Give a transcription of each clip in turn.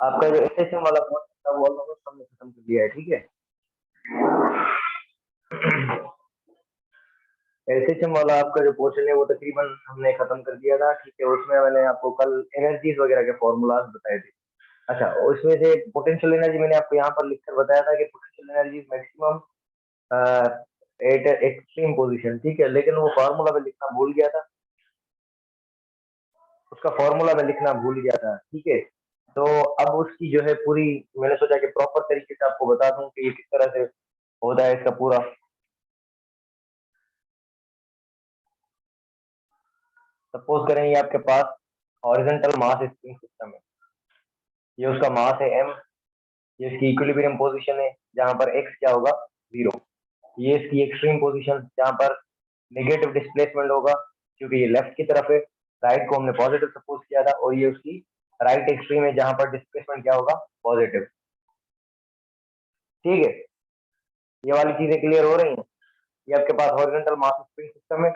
आपका जो एसएसएम वाला पोर्शन था वो ऑलमोस्ट हमने खत्म कर दिया है, ठीक है। एसएचएम वाला आपका जो पोर्शन है वो तकरीबन हमने खत्म कर दिया था, ठीक है। उसमें मैंने आपको कल एनर्जीज वगैरह के फॉर्मूलाज बताए थे। अच्छा, उसमें से पोटेंशियल एनर्जी मैंने आपको यहाँ पर लिखकर बताया था कि potential energy maximum eight extreme position, ठीक है। लेकिन वो फार्मूला में लिखना भूल गया था, उसका फॉर्मूला में लिखना भूल गया था, ठीक है। तो अब उसकी जो है पूरी, मैंने सोचा कि प्रॉपर तरीके से आपको बता दूं कि ये किस तरह से होता है इसका पूरा। सपोज करें ये आपके पास हॉरिजॉन्टल मास स्प्रिंग सिस्टम है, ये उसका मास है m, ये इसकी इक्विलिब्रियम पोजीशन है जहां पर x क्या होगा, 0। ये इसकी एक्सट्रीम पोजीशन जहां पर नेगेटिव डिस्प्लेसमेंट होगा, क्योंकि ये लेफ्ट की तरफ है, राइट को हमने पॉजिटिव सपोज किया था, और ये उसकी राइट एक्सट्रीम है जहां पर डिस्प्लेसमेंट क्या होगा, पॉजिटिव, ठीक है। ये वाली चीजें क्लियर हो रही हैं। ये आपके पास हॉरिजॉन्टल मास स्प्रिंग सिस्टम है,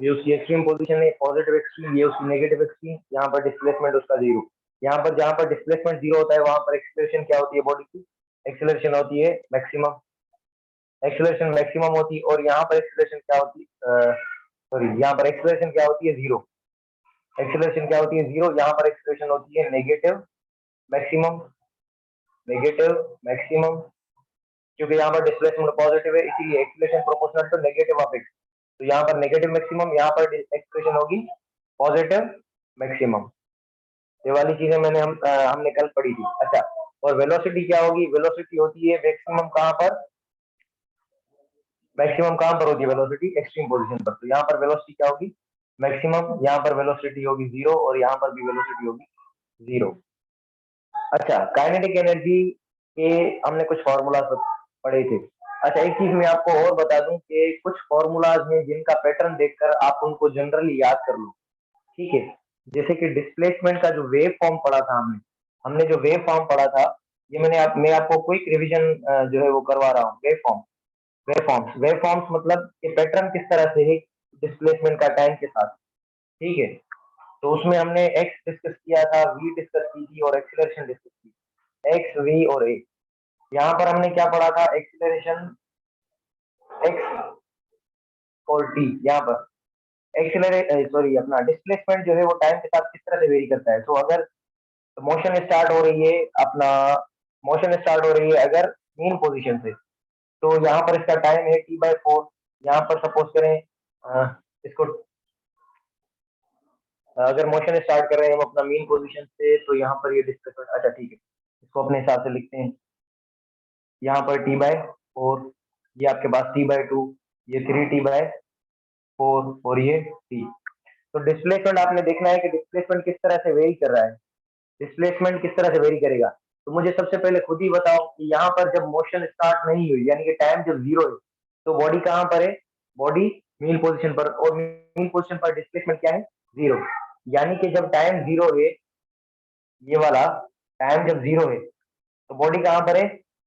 ये उसकी एक्सट्रीम पोजीशन है, पॉजिटिव एक्सट्रीम, ये उसकी नेगेटिव एक्सट्रीम, यहाँ पर डिस्प्लेसमेंट उसका 0। यहाँ पर जहां पर डिस्प्लेसमेंट 0 होता है वहां पर एक्सेलरेशन क्या होती है बॉडी की, एक्सेलरेशन होती है मैक्सिमम, एक्सेलरेशन मैक्सिमम होती है। और यहाँ पर एक्सेलरेशन क्या होती है, सॉरी, यहाँ पर एक्सेलरेशन क्या होती है, 0। एक्सेलरेशन क्या होती है, 0। यहाँ पर एक्सेलरेशन होती है नेगेटिव मैक्सिमम, नेगेटिव मैक्सिमम, क्योंकि यहाँ पर डिस्प्लेसमेंट पॉजिटिव है, इसीलिए acceleration proportional to negative of x. तो यहाँ पर नेगेटिव मैक्सिमम, यहाँ पर एक्सेलरेशन होगी पॉजिटिव मैक्सिमम। ये वाली चीजें हमने कल पढ़ी थी। अच्छा, और वेलोसिटी क्या होगी, वेलोसिटी होती है मैक्सिमम कहाँ पर, मैक्सिमम कहाँ पर होती है वेलोसिटी, एक्सट्रीम पोजीशन पर। तो यहाँ पर वेलोसिटी क्या होगी, मैक्सिमम, यहाँ पर वेलोसिटी होगी 0, और यहाँ पर भी वेलोसिटी होगी 0। अच्छा, काइनेटिक एनर्जी के हमने कुछ फॉर्मूला पढ़े थे। अच्छा, एक चीज मैं आपको और बता दूं कि कुछ फॉर्मूलाज हैं जिनका पैटर्न देखकर आप उनको जनरली याद कर लो, ठीक है। जैसे कि डिस्प्लेसमेंट का जो वेव फॉर्म पढ़ा था हमने, जो वेव फॉर्म पढ़ा था, ये मैं आपको क्विक रिवीजन जो है वो करवा रहा हूँ। वेव फॉर्म्स मतलब ये पैटर्न किस तरह से है डिस्प्लेसमेंट का टाइम के साथ, ठीक है। तो उसमें हमने एक्स डिस्कस किया था, वी डिस्कस की थी, और एक्सीलरेशन डिस्कस की, एक्स वी और ए। यहाँ पर हमने क्या पढ़ा था, एक्सीलरेशन एक्स और टी। यहाँ पर एक्सीलरेट सॉरी अपना डिस्प्लेसमेंट जो है वो टाइम के साथ किस तरह से वेरी करता है। तो अगर मोशन स्टार्ट हो रही है अपना, मोशन स्टार्ट हो रही है अगर मीन पोजीशन से, तो यहाँ पर इसका टाइम है t/4। यहाँ पर सपोज करें इसको, अगर मोशन स्टार्ट कर रहे हैं हम अपना मीन पोजीशन से, तो यहाँ पर ये डिस्प्लेसमेंट, अच्छा ठीक है, इसको अपने हिसाब से लिखते हैं। यहाँ पर t/4, ये आपके पास t/2, ये 3t/4, और ये t। तो डिस्प्लेसमेंट आपने देखना है कि डिस्प्लेसमेंट किस तरह से वेरी कर रहा है, डिस्प्लेसमेंट किस तरह से वेरी करेगा। तो मुझे सबसे पहले खुद ही बताओ कि यहाँ पर जब मोशन स्टार्ट नहीं हुई, यानी कि टाइम जब 0 है, तो बॉडी कहाँ पर है, बॉडी मीन पोजीशन पर, और मीन पोजीशन पर डिस्प्लेसमेंट क्या है, 0। यानी कि जब टाइम 0 है, ये वाला टाइम जब 0 है, तो बॉडी कहाँ पर है,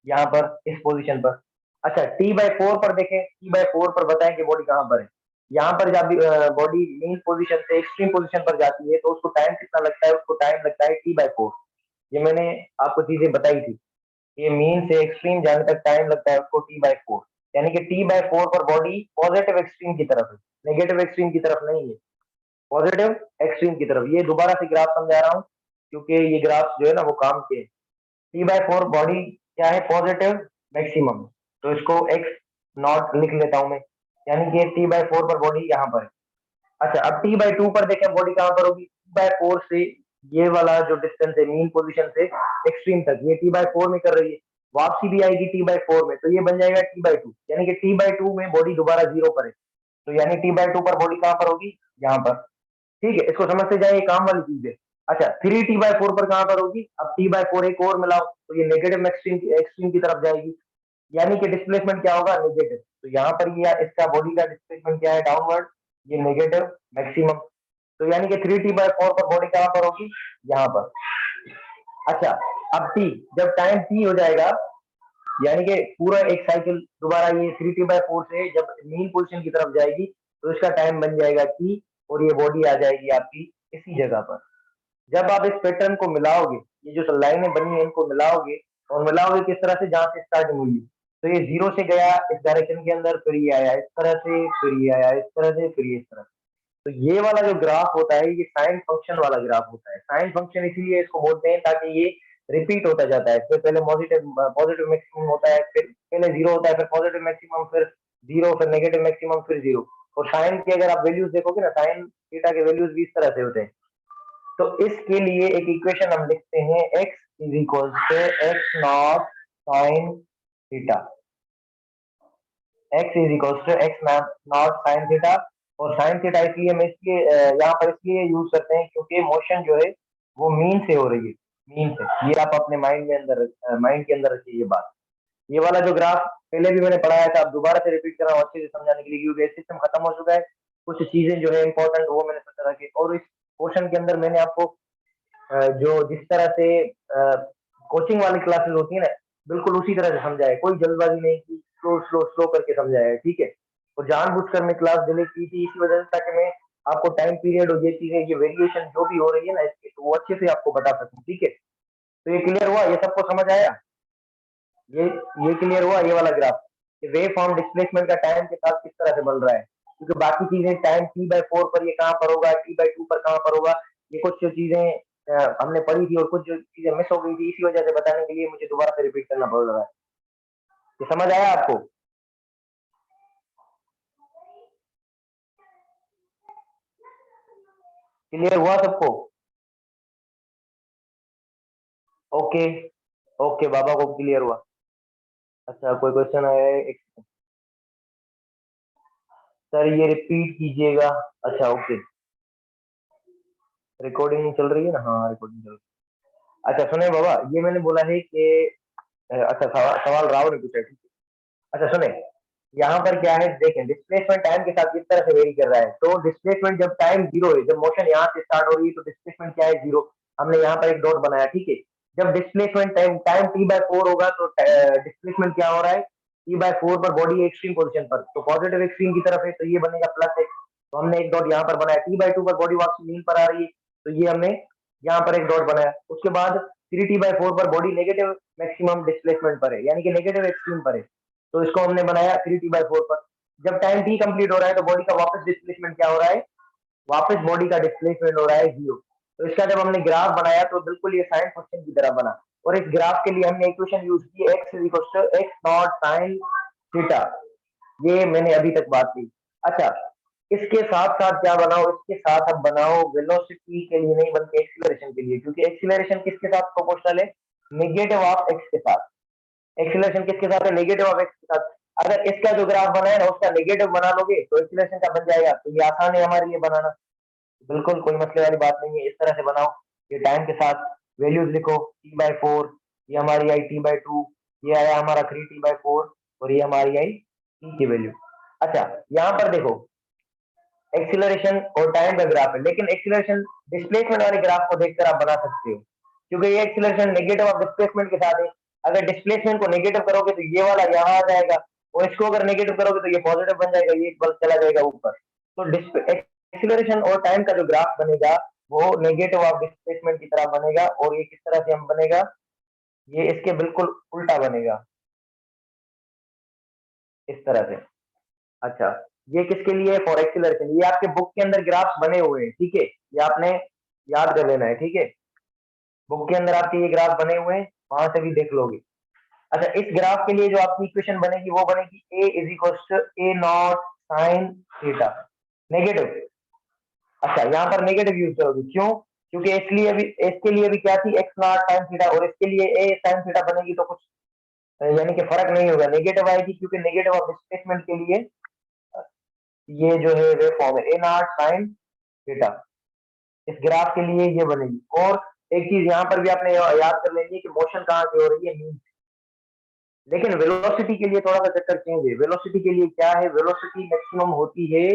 यहाँ पर इस पोजीशन पर। अच्छा, t/4 पर देखें, t/4 पर बताएं कि बॉडी कहाँ पर है। यहाँ पर जब बॉडी मीन पोजीशन से एक्सट्रीम पोजीशन पर जाती है, तो उसको टाइम कितना लगता है, उसको टाइम लगता है t/4। ये मैंने आपको चीजें बताई थी, ये मीन से एक्सट्रीम जाने तक टाइम लगता है उसको t/4। यानी कि t/4 पर बॉडी पॉजिटिव एक्सट्रीम की तरफ है, नेगेटिव एक्सट्रीम की तरफ नहीं है, पॉजिटिव एक्सट्रीम की तरफ। ये दोबारा से ग्राफ समझा रहा हूँ, क्योंकि ये ग्राफ जो है ना वो काम के, t/4 बॉडी क्या है, पॉजिटिव मैक्सिमम, तो इसको x नॉट लिख लेता हूं मैं, यानी कि t/4 पर बॉडी यहाँ पर है। अच्छा, अब t/2 पर देखें बॉडी कहाँ पर होगी, t/4 से ये वाला जो डिस्टेंस है मीन पोजीशन से एक्सट्रीम तक, ये t/4 में कर रही है, वापसी भी आएगी t/4 में, तो ये बन जाएगा t/2। यानी कि t/2 में बॉडी दोबारा 0 पर है, तो यानी t/2 पर बॉडी कहाँ पर होगी, यहाँ पर, ठीक है। इसको समझते जाए, ये काम वाली चीज है। अच्छा, 3t/4 पर कहाँ पर होगी, अब t/4 एक और मिलाओ, तो ये नेगेटिव एक्सट्रीम की तरफ जाएगी, यानी कि डिस्प्लेसमेंट क्या होगा, नेगेटिव। तो यहाँ पर ये इसका बॉडी का डिस्प्लेसमेंट क्या है, डाउनवर्ड, ये नेगेटिव मैक्सिमम। तो यानी कि 3t/4 पर बॉडी कहाँ पर होगी, यहाँ पर। अच्छा, अब t, जब टाइम t हो जाएगा, यानी कि पूरा एक साइकिल दोबारा ये 3t/4 से जब मीन पोजीशन की तरफ जाएगी, तो इसका टाइम बन जाएगा t, और ये बॉडी आ जाएगी आपकी इसी जगह पर। जब आप इस पैटर्न को मिलाओगे, ये जो लाइनें बनी है इनको मिलाओगे, और मिलाओगे किस तरह से, जहां से स्टार्टिंग हुई, तो ये 0 से गया इस डायरेक्शन के अंदर, फिर ये आया इस तरह से, फिर ये आया इस तरह से, फिर ये इस तरह से। तो ये वाला जो ग्राफ होता है ये साइन फंक्शन वाला ग्राफ होता है। साइन फंक्शन इसलिए इसको बोलते हैं ताकि ये रिपीट होता जाता है। फिर पहले पॉजिटिव पॉजिटिव मैक्सिमम होता है, फिर पहले 0 होता है, फिर पॉजिटिव मैक्सिमम, फिर 0, फिर नेगेटिव मैक्सिमम, फिर 0। और साइन की अगर आप वैल्यूज देखोगे ना, साइन थीटा के वैल्यूज भी इस तरह से होते हैं। तो इसके लिए एक इक्वेशन हम लिखते हैं, x is equal to x not sine theta. x is equal to x not sine theta. और साइन थीटा इसलिए मैं इसलिए यहाँ पर इसलिए यूज करते हैं क्योंकि मोशन जो है वो मीन से हो रही है, मीन से। ये आप अपने माइंड के अंदर रखिए ये बात। ये वाला जो ग्राफ पहले भी मैंने पढ़ाया था, अब दोबारा से रिपीट कर रहा हूँ अच्छे से समझाने के लिए, क्योंकि सिस्टम खत्म हो चुका है। कुछ चीजें जो है इंपॉर्टेंट वो मैंने सोचा रखी, और इस क्वेश्चन के अंदर मैंने आपको जो जिस तरह से कोचिंग वाली क्लासेस होती है ना, बिल्कुल उसी तरह से समझाया है। कोई जल्दबाजी नहीं की, स्लो स्लो स्लो करके समझाया है, ठीक है। और जानबूझकर मैं क्लास डिलीट की थी इसी वजह से, ताकि मैं आपको टाइम पीरियड और ये चीजें, ये वेरिएशन जो भी हो रही है ना इसकी, तो वो अच्छे से आपको बता सकूं, ठीक है। तो ये क्लियर हुआ, ये सबको समझ आया? ये ये क्लियर हुआ ये वाला ग्राफ, कि वेव फॉर्म डिस्प्लेसमेंट का टाइम के साथ किस तरह से बन रहा है। क्योंकि बाकी चीजें टाइम t/4 पर ये कहाँ पर होगा, t/2 पर कहाँ पर होगा, ये कुछ जो चीजें हमने पढ़ी थी और कुछ जो चीजें मिस हो गई थी, इसी वजह से बताने के लिए मुझे दोबारा से रिपीट करना पड़ रहा है। ये समझ आया आपको? क्लियर हुआ सबको? ओके। ओके, बाबा को क्लियर हुआ। अच्छा, कोई क्वेश्चन आया है? एक सर ये रिपीट कीजिएगा। अच्छा ओके, रिकॉर्डिंग चल रही है ना? हाँ रिकॉर्डिंग चल रही है। अच्छा सुने बाबा, ये मैंने बोला है कि अच्छा सवाल राव ने पूछा है, ठीक है। अच्छा सुने, यहाँ पर क्या है देखें, डिस्प्लेसमेंट टाइम के साथ किस तरह से वेरी कर रहा है। तो डिस्प्लेसमेंट जब टाइम 0 है, जब मोशन यहाँ से स्टार्ट हो रही है, तो डिस्प्लेसमेंट क्या है, 0। हमने यहाँ पर एक डॉट बनाया, ठीक है। जब डिस्प्लेसमेंट टाइम टाइम t/4 होगा, तो डिस्प्लेसमेंट क्या हो रहा है, t/4 पर बॉडी एक्सट्रीम पोजीशन पर, तो पॉजिटिव एक्सट्रीम की तरफ है, तो ये बनेगा +x। तो हमने एक डॉट यहाँ पर बनाया, t/2 पर बॉडी वापस मीन पर आ रही है, तो ये हमने यहाँ पर एक डॉट बनाया। उसके बाद 3t/4 पर बॉडी नेगेटिव मैक्सिमम डिस्प्लेसमेंट पर है, यानी कि नेगेटिव एक्सट्रीम पर है, तो इसको हमने बनाया 3t/4 पर। जब टाइम t कंप्लीट हो रहा है, तो बॉडी का वापस डिस्प्लेसमेंट क्या हो रहा है, वापस बॉडी का डिस्प्लेसमेंट हो रहा है 0। तो इसका जब हमने ग्राफ बनाया, तो बिल्कुल ये साइन फंक्शन की तरह बना। और इस ग्राफ के लिए हमने इक्वेशन यूज की, x is equal to x not sine theta. ये मैंने अभी तक बात की। अच्छा, इसके साथ साथ क्या बनाओ, इसके साथ अब बनाओ वेलोसिटी के लिए नहीं, बल्कि एक्सीलरेशन के लिए, क्योंकि एक्सीलरेशन किसके साथ प्रोपोर्शनल है, नेगेटिव ऑफ एक्स के साथ। एक्सीलरेशन किसके साथ है, नेगेटिव ऑफ एक्स के साथ। अगर इसका जो ग्राफ बना है ना, उसका नेगेटिव बना लोगे तो एक्सीलरेशन का बन जाएगा, तो ये आसान है हमारे लिए बनाना, बिल्कुल कोई मसले वाली बात नहीं है। इस तरह से बनाओ, ये टाइम के साथ वैल्यूज लिखो, t/4, ये हमारी आई t/2, ये आया हमारा 3t/4, और ये हमारी आई t की वैल्यू। अच्छा, यहाँ पर देखो, एक्सीलरेशन और टाइम का ग्राफ है, लेकिन एक्सीलरेशन डिस्प्लेसमेंट वाले ग्राफ को देखकर आप बना सकते हो, क्योंकि ये एक्सीलरेशन नेगेटिव ऑफ डिस्प्लेसमेंट के साथ है। अगर डिस्प्लेसमेंट को नेगेटिव करोगे तो ये वाला यहाँ आ जाएगा, और इसको अगर नेगेटिव करोगे तो ये पॉजिटिव बन जाएगा, ये बल चला जाएगा ऊपर। तो एक्सीलरेशन और टाइम का जो ग्राफ बनेगा, वो नेगेटिव ऑफ डिस्प्लेसमेंट की तरह बनेगा, और ये किस तरह से हम बनेगा, ये इसके बिल्कुल उल्टा बनेगा, इस तरह से। अच्छा, ये किसके लिए, फॉर एक्सीलरेशन। ये आपके बुक के अंदर ग्राफ्स बने हुए हैं, ठीक है, ये आपने याद कर लेना है, ठीक है। बुक के अंदर आपके ये ग्राफ बने हुए हैं, वहां से भी देख लोगे। अच्छा, इस ग्राफ के लिए जो आपकी इक्वेशन बनेगी, वो बनेगी a is equal to a not sine theta, negative. अच्छा, यहाँ पर नेगेटिव यूज करोगे, क्यों, क्योंकि इसलिए भी, इसके लिए भी क्या थी, x नॉट साइन थीटा, और इसके लिए a साइन थीटा बनेगी, तो कुछ यानी कि फर्क नहीं होगा, नेगेटिव आएगी, क्योंकि नेगेटिव ऑफ डिस्प्लेसमेंट के लिए ये जो है वे फॉर्म है, ए नॉट साइन थीटा। इस ग्राफ के लिए ये बनेगी। और एक चीज यहाँ पर भी आपने याद कर लेनी है कि मोशन कहाँ से हो रही है, मीन। लेकिन वेलोसिटी के लिए थोड़ा सा चक्कर चेंज है। वेलोसिटी के लिए क्या है, वेलोसिटी मैक्सिमम होती है,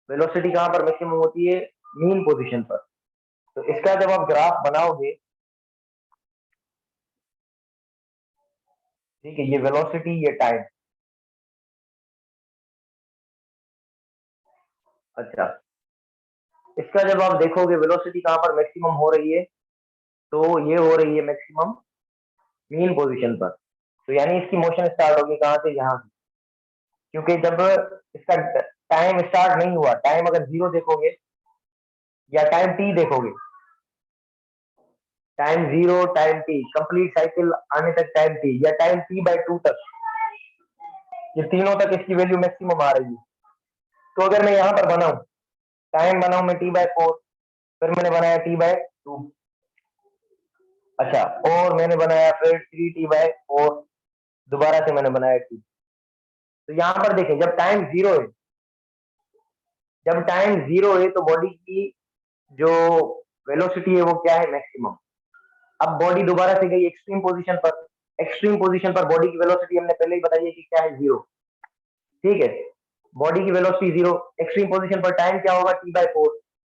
वेलोसिटी कहाँ पर मैक्सिमम होती है, मीन पोजीशन पर। तो इसका जब आप ग्राफ बनाओगे, ठीक है, ये वेलोसिटी, ये टाइम। अच्छा, इसका जब आप देखोगे वेलोसिटी कहाँ पर मैक्सिमम हो रही है, तो ये हो रही है मैक्सिमम मीन पोजीशन पर। तो यानी इसकी मोशन स्टार्ट होगी कहाँ से, यहाँ से, क्योंकि जब इसका टाइम स्टार्ट नहीं हुआ, टाइम अगर 0 देखोगे या टाइम t देखोगे, time 0, time t, complete cycle आने तक टाइम t, या टाइम t/2 तक, ये तीनों तक इसकी वैल्यू मैक्सिमम आ रही है। तो अगर मैं यहाँ पर बनाऊं, टाइम बनाऊं मैं t/4, फिर मैंने बनाया t/2, अच्छा, और मैंने बनाया फिर 3t/4, दोबारा से मैंने बनाया t। तो यहाँ पर देखें, जब टाइम 0 है, जब टाइम 0 है तो बॉडी की जो वेलोसिटी है वो क्या है, मैक्सिमम। अब बॉडी दोबारा से गई एक्सट्रीम पोजीशन पर, एक्सट्रीम पोजीशन पर बॉडी की वेलोसिटी हमने पहले ही बताई है कि क्या है, 0, ठीक है। बॉडी की वेलोसिटी 0, एक्सट्रीम पोजीशन पर टाइम क्या होगा, t/4,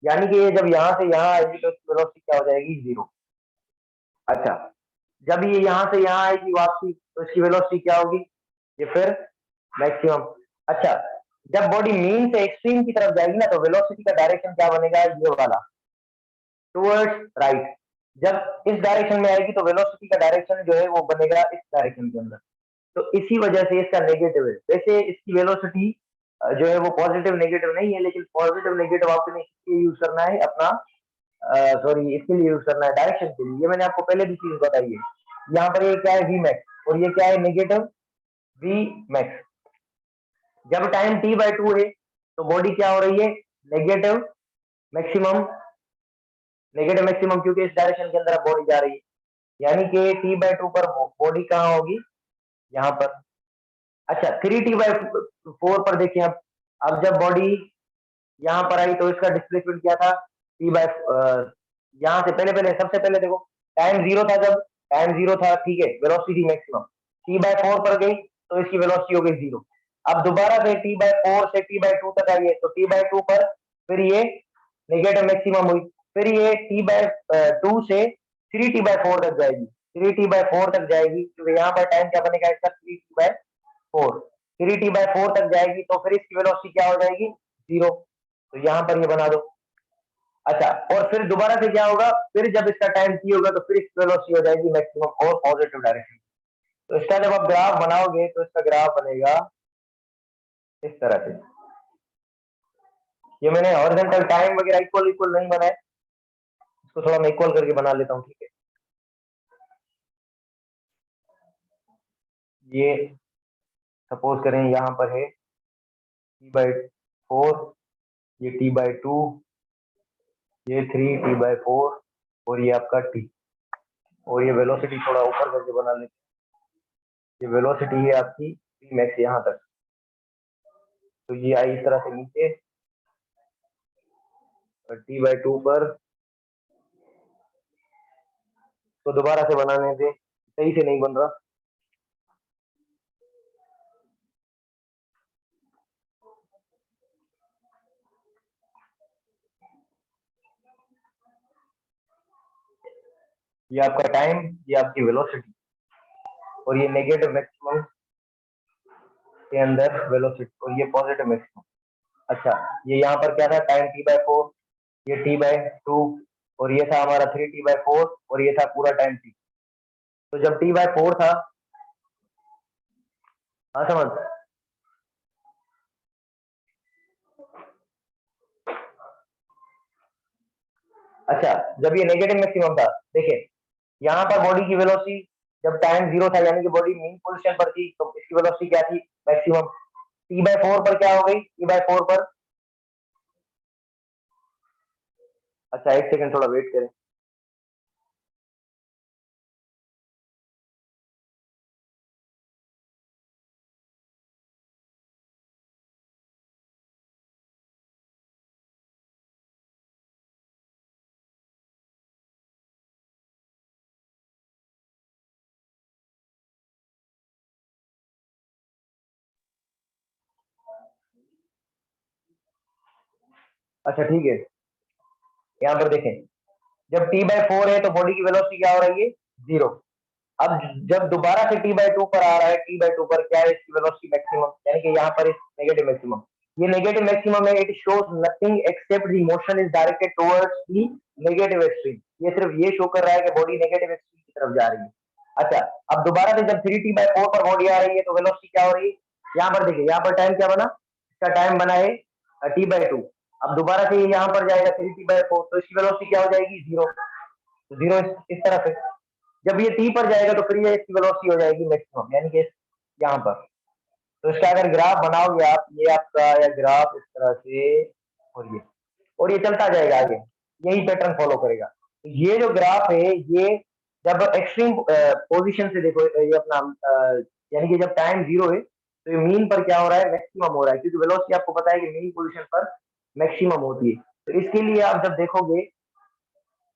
यानी कि ये जब यहाँ से यहाँ आएगी तो इसकी वेलोसिटी क्या हो जाएगी, 0। अच्छा, जब ये यहाँ से यहाँ आएगी वापसी तो इसकी वेलोसिटी क्या होगी, ये फिर मैक्सिमम। अच्छा, जब बॉडी मीन से एक्सट्रीम की तरफ जाएगी ना, तो वेलोसिटी का डायरेक्शन क्या बनेगा, ये वाला, टुवर्ड्स राइट। जब इस डायरेक्शन में आएगी तो वेलोसिटी का डायरेक्शन जो है वो बनेगा इस डायरेक्शन के अंदर। तो इसी वजह से इसका नेगेटिव है। वैसे इसकी वेलोसिटी जो है वो पॉजिटिव नेगेटिव नहीं है, लेकिन पॉजिटिव नेगेटिव आपने यूज करना है अपना, सॉरी, इसके लिए यूज करना है डायरेक्शन के लिए। ये मैंने आपको पहले भी चीज बताई है। यहाँ पर ये क्या है, वी मैक्स, और ये क्या है, नेगेटिव वी मैक्स। जब टाइम t/2 है तो बॉडी क्या हो रही है, नेगेटिव मैक्सिमम, नेगेटिव मैक्सिमम, क्योंकि इस डायरेक्शन के अंदर बॉडी जा रही है, यानी कि t/2 पर बॉडी कहाँ होगी, यहाँ पर। अच्छा, 3t/4 पर देखिए, अब जब बॉडी यहाँ पर आई तो इसका डिस्प्लेसमेंट क्या था, यहाँ से पहले पहले सबसे पहले देखो, टाइम 0 था, जब टाइम 0 था, ठीक है, वेलोसिटी मैक्सिमम, t/4 पर गई तो इसकी वेलोसिटी हो गई 0। अब दोबारा से t/4 से t/2 तक आई है तो t/2 पर फिर ये नेगेटिव मैक्सिमम हुई, फिर ये t/2 से 3t/4 तक जाएगी, 3t/4 तक जाएगी, क्योंकि यहाँ पर टाइम क्या बनेगा इसका, 3t/4, 3t/4 तक जाएगी तो फिर इसकी वेलोसिटी क्या हो जाएगी, 0। तो यहाँ पर ये बना दो। अच्छा, और फिर दोबारा से क्या होगा, फिर जब इसका टाइम t होगा तो फिर इसकी वेलोसिटी हो जाएगी मैक्सिमम और पॉजिटिव डायरेक्शन। तो इसका जब आप ग्राफ बनाओगे तो इसका ग्राफ बनेगा इस तरह से। ये मैंने हॉरिजॉन्टल टाइम वगैरह इक्वल इक्वल नहीं बनाया, इसको थोड़ा मैं इक्वल करके बना लेता हूँ, ठीक है। ये सपोज करें यहाँ पर है t/4, ये t/2, ये 3t/4, और ये आपका t, और ये वेलोसिटी थोड़ा ऊपर करके बना लेते हैं। ये वेलोसिटी है आपकी v मैक्स यहाँ तक, तो ये आई इस तरह से नीचे, t/2 पर, तो दोबारा से बनाने दे, सही से नहीं बन रहा। ये आपका टाइम, ये आपकी वेलोसिटी, और ये नेगेटिव मैक्सिमम के अंदर वेलोसिटी, और ये पॉजिटिव मैक्सिमम। अच्छा, ये यहाँ पर क्या था, टाइम t/4, ये t/2, और ये था हमारा 3t/4, और ये था पूरा टाइम t। तो जब t/4 था, हाँ समझ, अच्छा, जब ये नेगेटिव मैक्सिमम था, देखिए यहाँ पर बॉडी की वेलोसिटी जब टाइम 0 था, यानी कि बॉडी मीन पोजीशन पर थी, तो इसकी वेलोसिटी क्या थी, मैक्सिमम। t/4 पर क्या हो गई, t/4 पर, अच्छा एक सेकंड थोड़ा वेट करें। अच्छा ठीक है, यहाँ पर देखें, जब t/4 है तो बॉडी की वेलोसिटी क्या हो रही है, 0। अब जब दोबारा से t/2 पर आ रहा है, t/2 पर क्या है, इसकी वेलोसिटी मैक्सिमम, यानी कि यहाँ पर नेगेटिव मैक्सिमम। ये नेगेटिव मैक्सिमम है, it shows nothing accept the motion is directed towards the negative extreme. ये सिर्फ ये शो कर रहा है कि बॉडी नेगेटिव एक्सट्रीम की तरफ जा रही है। अच्छा, अब दोबारा से जब 3t/4 पर बॉडी आ रही है तो वेलोसिटी क्या हो रही है? यहाँ पर देखिए, यहाँ पर टाइम क्या बना, इसका टाइम बना है t/2। अब दोबारा से ये यहाँ पर जाएगा 3t/4, तो इसकी वेलोसिटी क्या हो जाएगी? 0। जीरो इस तरफ है। जब ये t पर जाएगा तो फिर ये इसकी वेलोसिटी हो जाएगी मैक्सिमम, यानी कि यहाँ पर। तो इसका अगर ग्राफ बनाओगे आप, ये आपका या ग्राफ इस तरह से और ये चलता जाएगा आगे, यही पैटर्न फॉलो करेगा। तो ये जो ग्राफ है, ये जब एक्सट्रीम पोजीशन से देखो, ये अपना यानी कि जब टाइम 0 है तो ये मीन पर क्या हो रहा है? मैक्सिमम हो रहा है, क्योंकि वेलोसिटी आपको पता है कि मीन पोजीशन पर मैक्सिमम होती है। तो इसके लिए आप जब देखोगे,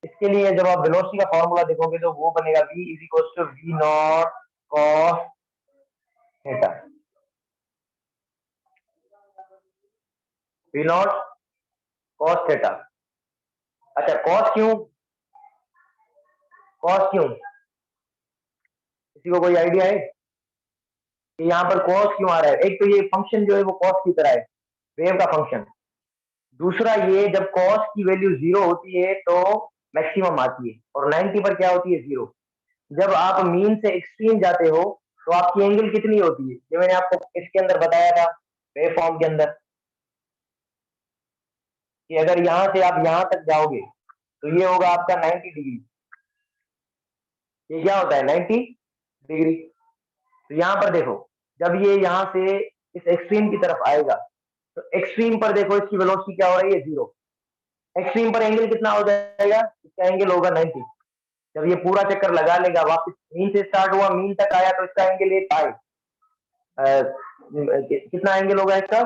इसके लिए जब आप वेलोसिटी का फॉर्मूला देखोगे तो वो बनेगा v is equal to v not cos theta. v not cos theta. अच्छा, कॉस क्यों? कॉस क्यों? किसी को कोई आइडिया है कि यहाँ पर कॉस क्यों आ रहा है? एक तो ये फंक्शन जो है वो कॉस की तरह है, वेव का फंक्शन। दूसरा, ये जब कॉस की वैल्यू 0 होती है तो मैक्सिमम आती है, और 90 पर क्या होती है? 0। जब आप मीन से एक्सट्रीम जाते हो तो आपकी एंगल कितनी होती है? ये मैंने आपको इसके अंदर बताया था, वेव फॉर्म के अंदर, कि अगर यहाँ से आप यहाँ तक जाओगे तो ये होगा आपका 90 डिग्री। ये क्या होता है? 90 डिग्री। तो यहाँ पर देखो, जब ये यहाँ से इस एक्सट्रीम की तरफ आएगा तो एक्सट्रीम पर देखो इसकी वेलोसिटी क्या हो रही है? 0। एक्सट्रीम पर एंगल कितना हो जाएगा? इसका एंगल होगा 90। जब ये पूरा चक्कर लगा लेगा, वापस मीन से स्टार्ट हुआ, मीन तक आया, तो इसका एंगल ये पाई कितना एंगल होगा इसका?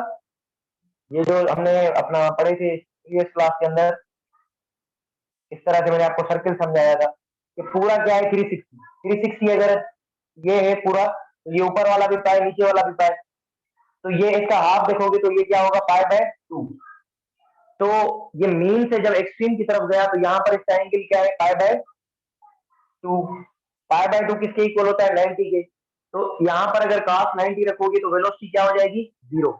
ये जो हमने अपना पढ़े थे प्रीवियस क्लास के अंदर, इस तरह से मैंने आपको सर्कल समझाया था कि पूरा क्या है? 360। 360 अगर ये है पूरा, तो ये ऊपर वाला भी पाए, नीचे वाला भी पाए, तो ये इसका हाफ देखोगे तो ये क्या होगा? पाई/2। तो ये मीन से जब एक्सट्रीम की तरफ गया तो यहाँ पर इसका एंगल क्या है? पाई/2। पाई/2 किसके इक्वल होता है? 90 के। तो यहाँ पर अगर cos 90 रखोगे तो वेलोसिटी क्या हो जाएगी? 0।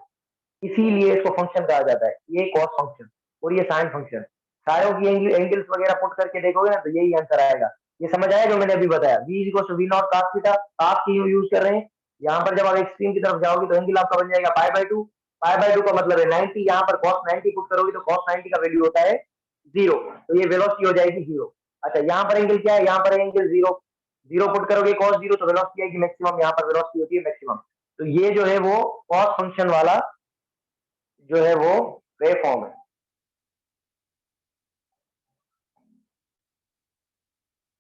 इसीलिए इसको फंक्शन कहा जाता है, ये कॉस फंक्शन और ये साइन फंक्शन। सारों की एंगल्स वगैरह पुट करके देखोगे ना तो यही आंसर आएगा। ये समझ आया जो मैंने अभी बताया? v equal to v not cos theta. cos की यूज कर रहे हैं। यहाँ पर जब आप एक्सट्रीम की तरफ जाओगे तो एंगल आपका बन जाएगा पाई/2। पाई/2 का मतलब है 90। यहाँ पर cos 90 पुट करोगे तो cos 90 का वैल्यू होता है 0। तो ये वेलोसिटी हो जाएगी 0। अच्छा, यहाँ पर एंगल क्या है? यहाँ पर एंगल 0। 0 पुट करोगे cos 0 तो वेलोसिटी आएगी मैक्सिमम। यहाँ पर वेलोसिटी होती है मैक्सिमम। तो ये जो है वो cos फंक्शन वाला जो है वो वेव फॉर्म है।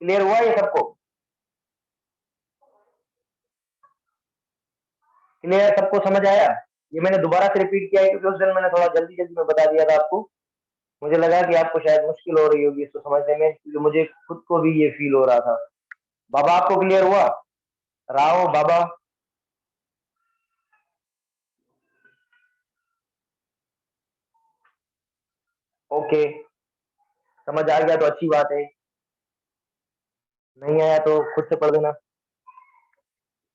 क्लियर हुआ ये सबको? क्लियर? सबको समझ आया? ये मैंने दोबारा से रिपीट किया है क्योंकि उस दिन मैंने थोड़ा जल्दी जल्दी में बता दिया था आपको। मुझे लगा कि आपको शायद मुश्किल हो रही होगी इसको समझने में, क्योंकि मुझे खुद को भी ये फील हो रहा था। बाबा, आपको क्लियर हुआ? राव बाबा? ओके, समझ आ गया तो अच्छी बात है। नहीं आया तो खुद से पढ़ देना,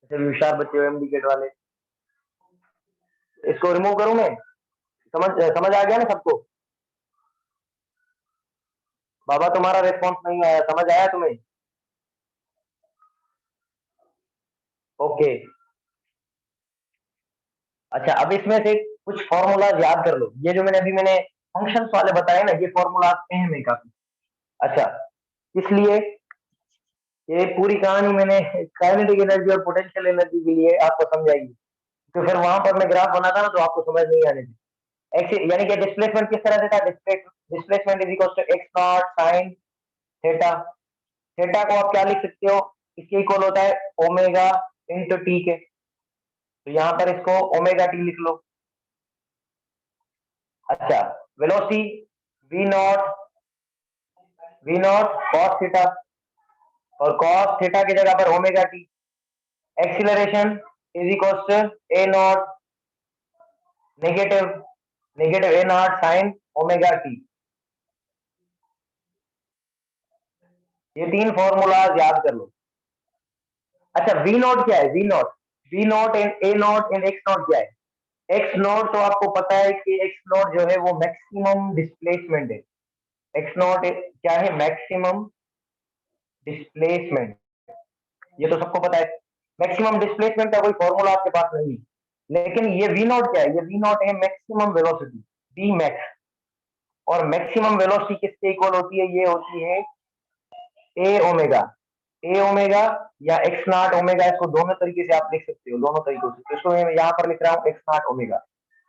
जैसे भी होशियार बच्चे हो एमडी गेट वाले। इसको रिमूव करूं मैं? समझ समझ आ गया ना सबको? बाबा, तुम्हारा रिस्पॉन्स नहीं आया, समझ आया तुम्हें? ओके। अच्छा, अब इसमें से कुछ फॉर्मूला याद कर लो। ये जो मैंने फंक्शंस वाले बताए ना, ये फॉर्मूला अहम है काफी। अच्छा, इसलिए ये पूरी कहानी मैंने काइनेटिक एनर्जी और पोटेंशियल एनर्जी के लिए आपको समझाई, तो फिर वहां पर मैं ग्राफ बनाता ना तो आपको समझ नहीं आने थी। यानी कि डिस्प्लेसमेंट किस तरह से था? Displacement is equal to x not sine theta. Theta को आप क्या लिख सकते हो? इसके इक्वल होता है ओमेगा इंटू टी के। तो यहाँ पर इसको ओमेगा टी लिख लो। अच्छा, velocity v not cos theta, और कॉस थीटा की जगह पर omega t. Acceleration is equal to a not negative negative a not sine omega t. ये तीन फॉर्मूलाज याद कर लो। अच्छा, वी नॉट क्या है? V not and a not and x not क्या है? एक्स नॉट तो आपको पता है कि एक्स नॉट जो है वो मैक्सिमम डिस्प्लेसमेंट है। एक्स नॉट क्या है? Maximum displacement. ये तो सबको पता है। मैक्सिमम डिस्प्लेसमेंट का कोई फॉर्मूला आपके पास नहीं है, लेकिन ये वी नॉट क्या है? ये वी नॉट है मैक्सिमम वेलोसिटी, वी मैक्स। और मैक्सिमम वेलोसिटी किसके इक्वल होती है? ये होती है ए ओमेगा। ए ओमेगा या एक्स नॉट ओमेगा, इसको दोनों तरीके से आप लिख सकते हो, दोनों तरीकों से। तो इसको मैं यहाँ पर लिख रहा हूँ एक्स नॉट ओमेगा।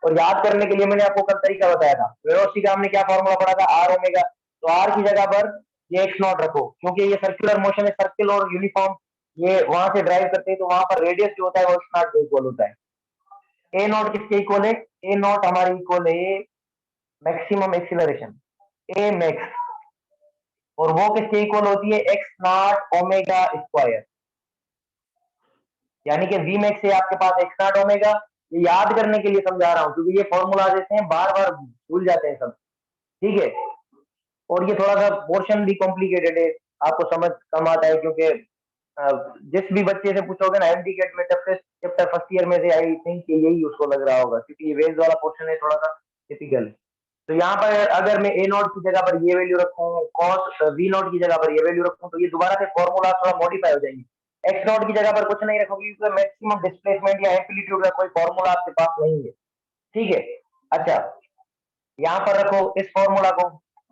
और याद करने के लिए मैंने आपको कल तरीका बताया था, वेलोसिटी का हमने क्या फॉर्मूला पढ़ा था? Are omega. तो आर की जगह पर ये एक्स नॉट रखो, क्योंकि ये सर्कुलर मोशन है, सर्किल और यूनिफॉर्म ये वहां से ड्राइव करते हैं, तो वहां पर रेडियस जो होता है वो एक्स नॉट के इक्वल होता है। ए नॉट किसके इक्वल है? ए नॉट हमारी इक्वल है मैक्सिमम एक्सीलरेशन, ए मैक्स। और वो किसके इक्वल होती है? X not omega square. यानी कि वी मैक्स है आपके पास एक्स नॉट ओमेगा। ये याद करने के लिए समझा रहा हूं, क्योंकि ये फॉर्मूला देते हैं बार बार भूल जाते हैं सब। ठीक है। और ये थोड़ा सा पोर्शन भी कॉम्प्लिकेटेड है, आपको समझ कम आता है, क्योंकि जिस भी बच्चे से पूछोगे ना एमडी गेट में टफेस्ट चैप्टर फर्स्ट ईयर में से, आई थिंक यही उसको लग रहा होगा, क्योंकि ये वेज वाला पोर्शन है, थोड़ा सा टिपिकल। तो यहाँ पर अगर मैं ए नॉट की जगह पर ये वैल्यू रखूं, कॉस वी नॉट की जगह पर ये वैल्यू रखूं, तो ये दोबारा से फॉर्मूला थोड़ा मॉडिफाई हो जाएंगे। एक्स नॉट की जगह पर कुछ नहीं रखोगे, क्योंकि मैक्सिमम डिस्प्लेसमेंट या एम्पलीट्यूड का कोई फॉर्मूला आपके पास नहीं है। ठीक है। अच्छा, यहाँ पर रखो इस फॉर्मूला को।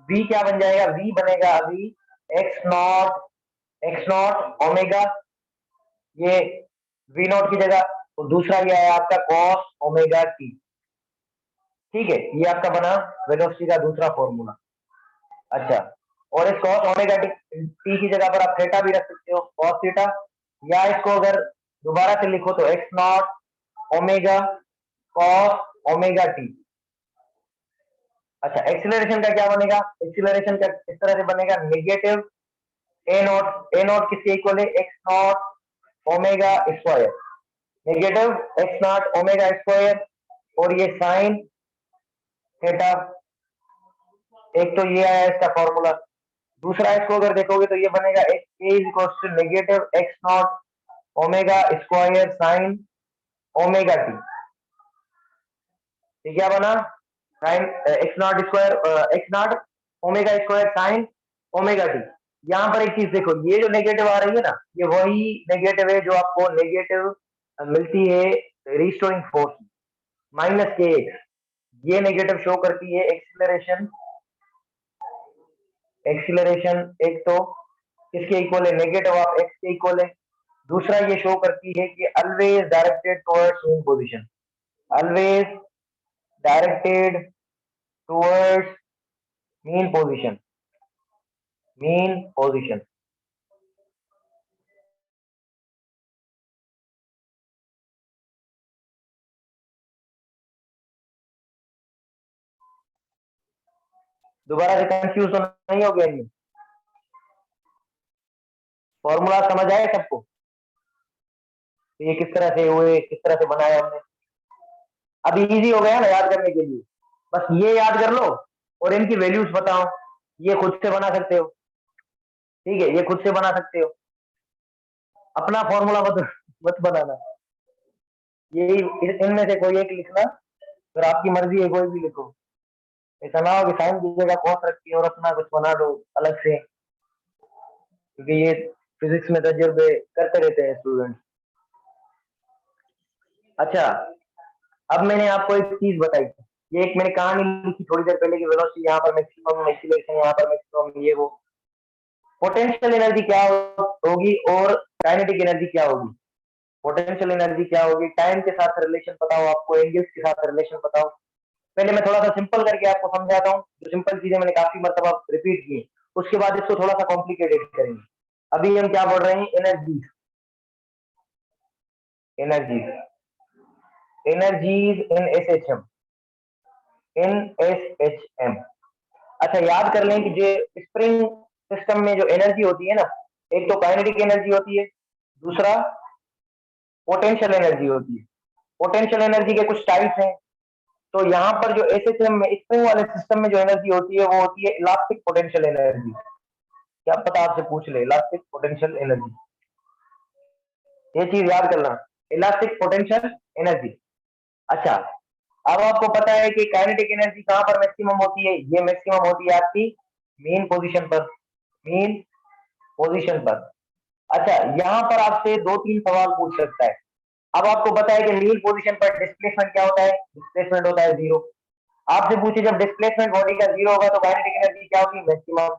v क्या बन जाएगा? v बनेगा अभी एक्स नॉट ओमेगा, ये वी नॉट की जगह। तो दूसरा ये है आपका कॉस ओमेगा टी। ठीक है, ये आपका बना वेलोसिटी का दूसरा फॉर्मूला। अच्छा, और इस कॉस ओमेगा टी की जगह पर आप थीटा भी रख सकते हो, कॉस थीटा। या इसको अगर दोबारा से लिखो तो x not omega cos omega T. अच्छा, एक्सीलरेशन का क्या बनेगा? एक्सीलरेशन का इस तरह से बनेगा, नेगेटिव ए नॉट किसके इक्वल है? X not omega square, negative x not omega square. और ये साइन थीटा। एक तो ये आया इसका फॉर्मूला। दूसरा इसको अगर देखोगे तो ये बनेगा x a is equal to negative x not omega square sine omega t. ये क्या बना? Sine x not square, x not omega square sine omega t. यहाँ पर एक चीज देखो, ये जो नेगेटिव आ रही है ना, ये वही नेगेटिव है जो आपको नेगेटिव मिलती है रिस्टोरिंग फोर्स माइनस के एक्स। ये नेगेटिव शो करती है एक्सीलरेशन। एक्सीलरेशन एक तो किसके इक्वल है? नेगेटिव ऑफ एक्स के इक्वल है। दूसरा ये शो करती है कि always directed towards mean position, always directed towards mean position, mean position. दोबारा से कंफ्यूज तो नहीं हो गया? इनमें फॉर्मूला समझ आए सबको? तो ये किस तरह से हुए, किस तरह से बनाया हमने? अब इजी हो गया ना याद करने के लिए। बस ये याद कर लो और इनकी वैल्यूज बताओ। ये खुद से बना सकते हो। ठीक है, ये खुद से बना सकते हो, अपना फॉर्मूला मत मत बनाना। यही इनमें से कोई एक लिखना, फिर आपकी मर्जी है, कोई भी लिखो। ऐसा ना हो कि साइन की जगह कॉस रखी और अपना कुछ बना दो अलग से, क्योंकि ये फिजिक्स में तजुर्बे करते रहते हैं स्टूडेंट। अच्छा, अब मैंने आपको एक चीज बताई थी, ये एक मैंने कहानी लिखी थोड़ी देर पहले की, वेलोसिटी यहाँ पर मैक्सिमम, एक्सीलरेशन यहाँ पर मैक्सिमम, ये वो। पोटेंशियल एनर्जी क्या होगी और काइनेटिक एनर्जी क्या होगी? पोटेंशियल एनर्जी क्या होगी? टाइम के साथ रिलेशन बताओ, आपको एंगल्स के साथ रिलेशन बताओ। पहले मैं थोड़ा सा सिंपल करके आपको समझाता हूँ, जो सिंपल चीजें मैंने काफी मरतबा रिपीट की, उसके बाद इसको थोड़ा सा कॉम्प्लिकेटेड करेंगे। अभी हम क्या बोल रहे हैं? Energy, energy, energies in S H M, in S H M. अच्छा, याद कर लें कि जो स्प्रिंग सिस्टम में जो एनर्जी होती है ना, एक तो काइनेटिक एनर्जी होती है, दूसरा पोटेंशियल एनर्जी होती है। पोटेंशियल एनर्जी के कुछ टाइप्स हैं। तो यहाँ पर जो एसएचएम में, स्प्रिंग वाले सिस्टम में जो एनर्जी होती है वो होती है इलास्टिक पोटेंशियल एनर्जी। क्या पता आपसे पूछ ले, इलास्टिक पोटेंशियल एनर्जी, ये चीज याद करना, इलास्टिक पोटेंशियल एनर्जी। अच्छा, अब आपको पता है कि काइनेटिक एनर्जी कहां पर मैक्सिमम होती है, ये मैक्सिमम होती है आपकी मेन पोजीशन पर, मेन पोजीशन पर। अच्छा, यहाँ पर आपसे 2-3 सवाल पूछ सकता है। अब आपको पता है कि मेन पोजीशन पर डिस्प्लेसमेंट क्या होता है, डिस्प्लेसमेंट होता है 0। आपसे पूछे जब डिस्प्लेसमेंट बॉडी का 0 होगा तो काइनेटिक एनर्जी क्या होगी, मैक्सिमम।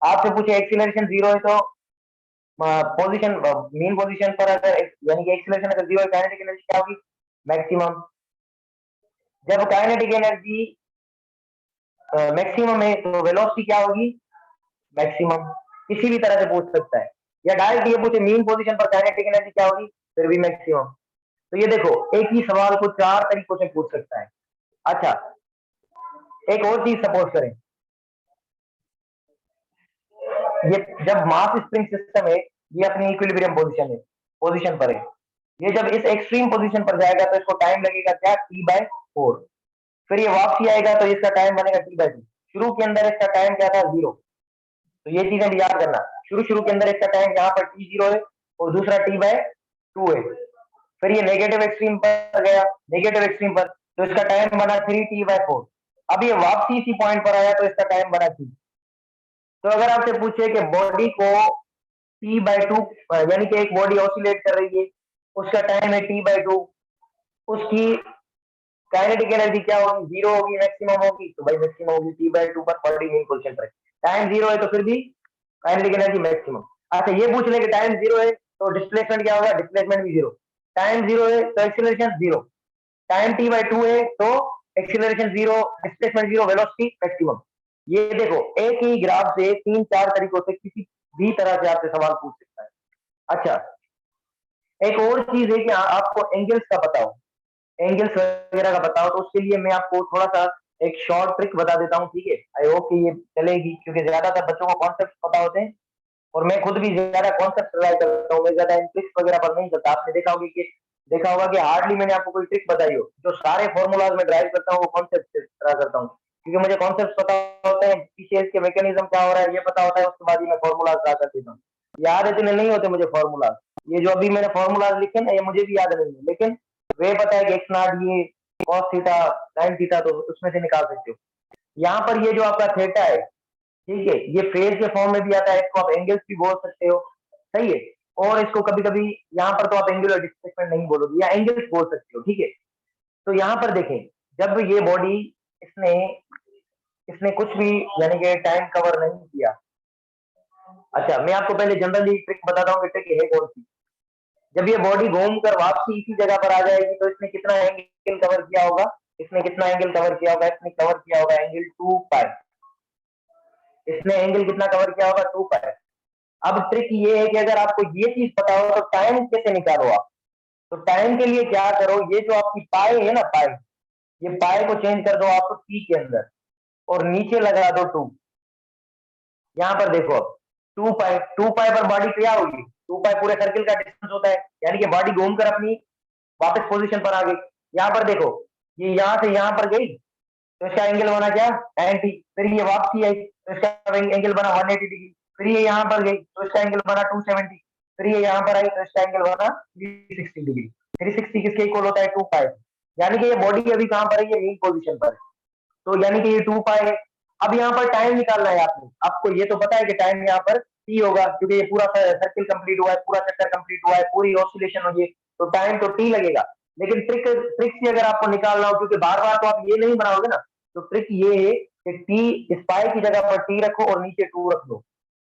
आपसे पूछे एक्सीलरेशन 0 है तो पोजीशन मेन पोजीशन पर अगर यानी कि एक्सीलरेशन अगर 0 है, काइनेटिक एनर्जी क्या होगी, मैक्सिमम। जब काइनेटिक एनर्जी मैक्सिमम है तो वेलोसिटी क्या होगी, मैक्सिमम। किसी भी तरह से पूछ सकता है, या डायरेक्ट ये पूछे मेन पोजीशन पर काइनेटिक एनर्जी क्या होगी, फिर भी मैक्सिमम। तो ये देखो, एक ही सवाल को 4 तरीकों से पूछ सकता है। अच्छा, एक और चीज सपोज करें, ये जब मास स्प्रिंग सिस्टम है, ये अपनी इक्विलिब्रियम पोजीशन पर है। ये जब इस एक्सट्रीम पोजीशन पर जाएगा तो इसको टाइम लगेगा क्या, T/4। फिर ये वापसी आएगा तो इसका टाइम बनेगा T/2। शुरू के अंदर इसका टाइम क्या था, 0। तो ये चीजें भी याद करना, शुरू के अंदर इसका टाइम यहाँ पर T0 है और दूसरा T/2 है। फिर ये नेगेटिव एक्सट्रीम पर गया, नेगेटिव एक्सट्रीम पर, तो इसका टाइम बना 3T/4। अब ये वापसी इसी पॉइंट पर आया तो इसका टाइम बना 3। तो अगर आपसे पूछे कि बॉडी को T/2 यानी कि एक बॉडी ऑसिलेट कर रही है, उसका टाइम है T/2, उसकी काइनेटिक एनर्जी क्या होगी, 0 होगी, मैक्सिमम होगी, तो भाई मैक्सिमम होगी T/2 पर, बॉडी मेन पोजीशन पर। टाइम 0 है तो फिर भी काइनेटिक एनर्जी मैक्सिमम। अच्छा, ये पूछ ले कि टाइम 0 है तो डिस्प्लेसमेंट क्या होगा, डिस्प्लेसमेंट भी 0। टाइम 0 है तो एक्सीलरेशन 0। टाइम T/2 है तो एक्सीलरेशन 0, डिस्प्लेसमेंट 0, वेलोसिटी मैक्सिमम। ये देखो, एक ही ग्राफ से 3-4 तरीकों से किसी भी तरह से आपसे सवाल पूछ सकता है। अच्छा, एक और चीज है कि आपको एंगल्स का पता हो, एंगल्स वगैरह का पता हो, तो उसके लिए मैं आपको थोड़ा सा एक शॉर्ट ट्रिक बता देता हूँ, ठीक है। आई होप कि ये चलेगी, क्योंकि ज्यादातर बच्चों को कॉन्सेप्ट पता होते हैं और मैं खुद भी ज्यादा कॉन्सेप्ट ट्राई करता हूँ, मैं ज्यादा इन ट्रिक्स वगैरह पर नहीं करता। आपने देखा होगा कि हार्डली मैंने आपको कोई ट्रिक बताई हो। जो सारे फॉर्मूलाज में ड्राइव करता हूँ वो कॉन्सेप्ट से ट्राई करता हूँ, क्योंकि मुझे कॉन्सेप्ट पता होते हैं, पीछे इसके मैकेनिज्म क्या हो रहा है ये पता होता है, उसके बाद ही मैं फॉर्मूलाज ड्रा कर देता हूँ। याद इतने नहीं होते मुझे फॉर्मूलाज, ये जो अभी मैंने फॉर्मूलाज लिखे ना, ये मुझे भी याद नहीं है, लेकिन वे पता है कि एक्स नॉट ये कॉस थीटा साइन थीटा, तो उसमें से निकाल सकते हो। यहाँ पर ये जो आपका थीटा है, ठीक है, ये फेज के फॉर्म में भी आता है, इसको आप एंगल्स भी बोल सकते हो, सही है। और इसको कभी कभी यहाँ पर तो आप एंगुलर डिस्प्लेसमेंट नहीं बोलोगे, या एंगल्स बोल सकते हो, ठीक है। तो यहाँ पर देखें, जब ये बॉडी इसने इसने कुछ भी यानी कि टाइम कवर नहीं किया। अच्छा, मैं आपको पहले जनरली ट्रिक बताता हूँ कि ट्रिक है कौन सी। जब ये बॉडी घूम कर वापसी इसी जगह पर आ जाएगी तो इसने कितना एंगल कवर किया होगा, इसने कितना एंगल कवर किया होगा, इसने कवर किया होगा एंगल 2π। इसने एंगल कितना कवर किया होगा, 2π। अब ट्रिक ये है कि अगर आपको ये चीज पता हो तो टाइम कैसे निकालो आप। तो टाइम के लिए क्या करो, ये जो आपकी पाई है ना, पाई, ये पाई को चेंज कर दो आप टी के अंदर और नीचे लगा दो 2। यहाँ पर देखो, अब 2π पर बॉडी क्या होगी, 2π पूरे सर्किल का डिस्टेंस होता है, यानी कि बॉडी घूमकर अपनी वापस पोजीशन पर आ गई। यहाँ पर देखो, ये यहाँ से यहाँ पर गई तो इसका एंगल बना क्या, 90। फिर ये वापसी आई तो इसका एंगल बना 180 डिग्री। फिर ये यहाँ पर गई तो इसका एंगल बना 270। फिर ये यहाँ पर आई तो इसका एंगल बना 360 डिग्री। 360 किसके इक्वल होता है, 2π। यानी कि ये बॉडी अभी कहाँ पर है, ये मेन पोजीशन पर है, तो यानी कि ये 2π है। अब यहाँ पर टाइम निकालना है आपको, आपको ये तो पता है कि टाइम यहाँ पर t होगा, क्योंकि ये पूरा सर्किल कंप्लीट हुआ है, पूरा चक्कर कंप्लीट हुआ है, पूरी ऑसिलेशन हुई है, तो टाइम तो t लगेगा। लेकिन ट्रिक से अगर आपको निकालना हो, क्योंकि बार बार तो आप ये नहीं बनाओगे ना, तो ट्रिक ये है कि टी इस पाई की जगह पर टी रखो और नीचे 2 रख दो।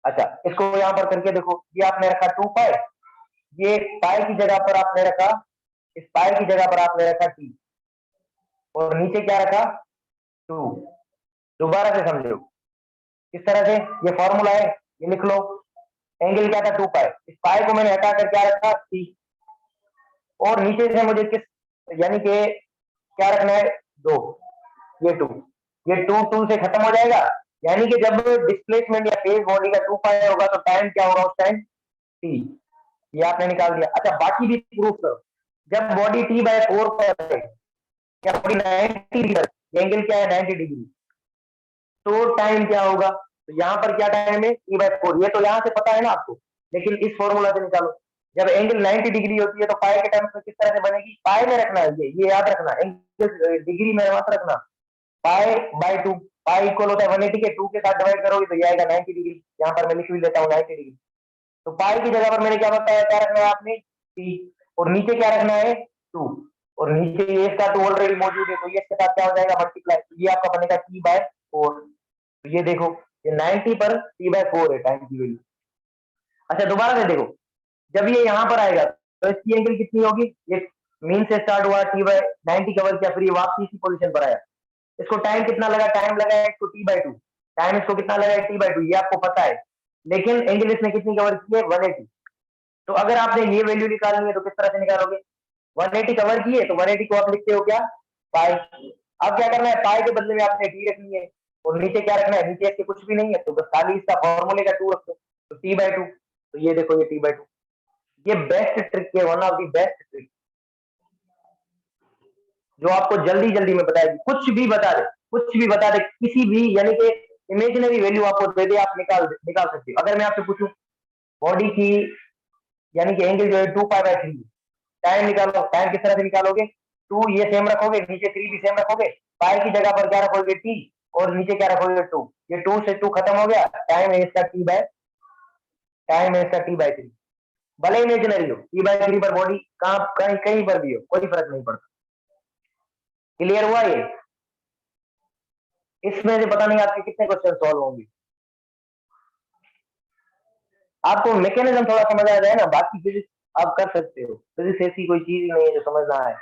अच्छा, इसको यहाँ पर करके देखो, ये आपने रखा 2π, ये पाई की जगह पर आपने रखा, इस पाई की जगह पर आपने रखा टी और नीचे क्या रखा, 2। दोबारा से समझो किस तरह से, ये फॉर्मूला है, ये लिख लो। एंगल क्या था, 2π, इस पाई को मैंने हटा कर क्या रखा, टी। और नीचे से मुझे किस यानी कि क्या रखना है, 2, ये 2, ये 2 से खत्म हो जाएगा। यानी कि जब डिस्प्लेसमेंट या फेज बॉडी का 2π होगा तो टाइम क्या होगा उस टाइम, टी। ये आपने निकाल दिया। अच्छा, बाकी भी प्रूफ करो। जब बॉडी T/4 पर है, क्या बॉडी 90 डिग्री, एंगल क्या है, 90 डिग्री, तो टाइम क्या होगा, तो यहाँ पर क्या टाइम है, T/4। ये तो यहाँ से पता है ना आपको, लेकिन इस फॉर्मूला से निकालो। जब एंगल 90 डिग्री होती है तो पाई के टर्म्स में किस तरह से बनेगी, पाई में रखना है, ये याद रखना, एंगल डिग्री में मत रखना। पाई बाय 2, पाई इक्वल होता है 180 के, 2 के साथ डिवाइड करोगे तो ये आएगा 90 डिग्री। यहाँ पर मैं लिख भी लेता हूँ 90 डिग्री। तो पाई की जगह पर मैंने क्या बताया, क्या रखना है आपने, टी, और नीचे क्या रखना है 2, और नीचे ये इसका 2 ऑलरेडी मौजूद है, तो ये इसके साथ क्या हो जाएगा मल्टीप्लाई, तो ये आपका बनेगा टी बाय 4। तो ये देखो ये 90 पर टी बाय 4 है टाइम की वैल्यू। अच्छा दोबारा से देखो, जब ये यहाँ पर आएगा तो इसकी एंगल कितनी होगी, ये मीन से स्टार्ट हुआ, टी बाय 90 कवर किया, फिर ये वापसी इसी पोजीशन पर आया, इसको टाइम कितना लगा, टाइम लगा है इसको टी बाय 2, टाइम इसको कितना लगा है टी बाय 2, ये आपको पता है, लेकिन एंगल इसने कितनी कवर की है 180। तो अगर आपने ये वैल्यू निकालनी है तो किस तरह से निकालोगे, 180 कवर की है तो 180 को आप लिखते हो क्या, पाई। अब क्या करना है, पाई के बदले में आपने टी रखनी है, और नीचे क्या रखना है, नीचे इसके कुछ भी नहीं है, तो बस खाली इसका फॉर्मूले का 2 रखो, तो टी बाय 2। तो ये देखो ये टी बाय 2, ये बेस्ट ट्रिक है, one of the best trick, जो आपको जल्दी जल्दी में बताएगी, कुछ भी बता दे, कुछ भी बता दे, किसी भी यानी कि इमेजिनरी वैल्यू आपको दे दे, आप निकाल निकाल सकते हो। अगर मैं आपसे पूछूं बॉडी की यानी कि एंगल जो है 2 पाई बाय 3, टाइम निकालो, टाइम किस तरह से निकालोगे, 2 ये सेम रखोगे, नीचे 3 भी सेम रखोगे, पाई की जगह पर क्या रखोगे टी, और नीचे क्या रखोगे 2, ये 2 से 2 खत्म हो गया, टाइम है इसका टी बाय, टाइम है इसका टी बाय 3, भले इमेजिनरी हो, टी बाय 3 पर बॉडी कहां कहीं कहीं पर भी हो कोई फर्क नहीं पड़ता। क्लियर हुआ ये, इसमें से पता नहीं आपके कितने क्वेश्चन सॉल्व होंगे, आपको मैकेनिज्म थोड़ा समझ आ जाए ना, बाकी फिजिक्स आप कर सकते हो, फिजिक्स ऐसी कोई चीज ही नहीं है जो समझना है।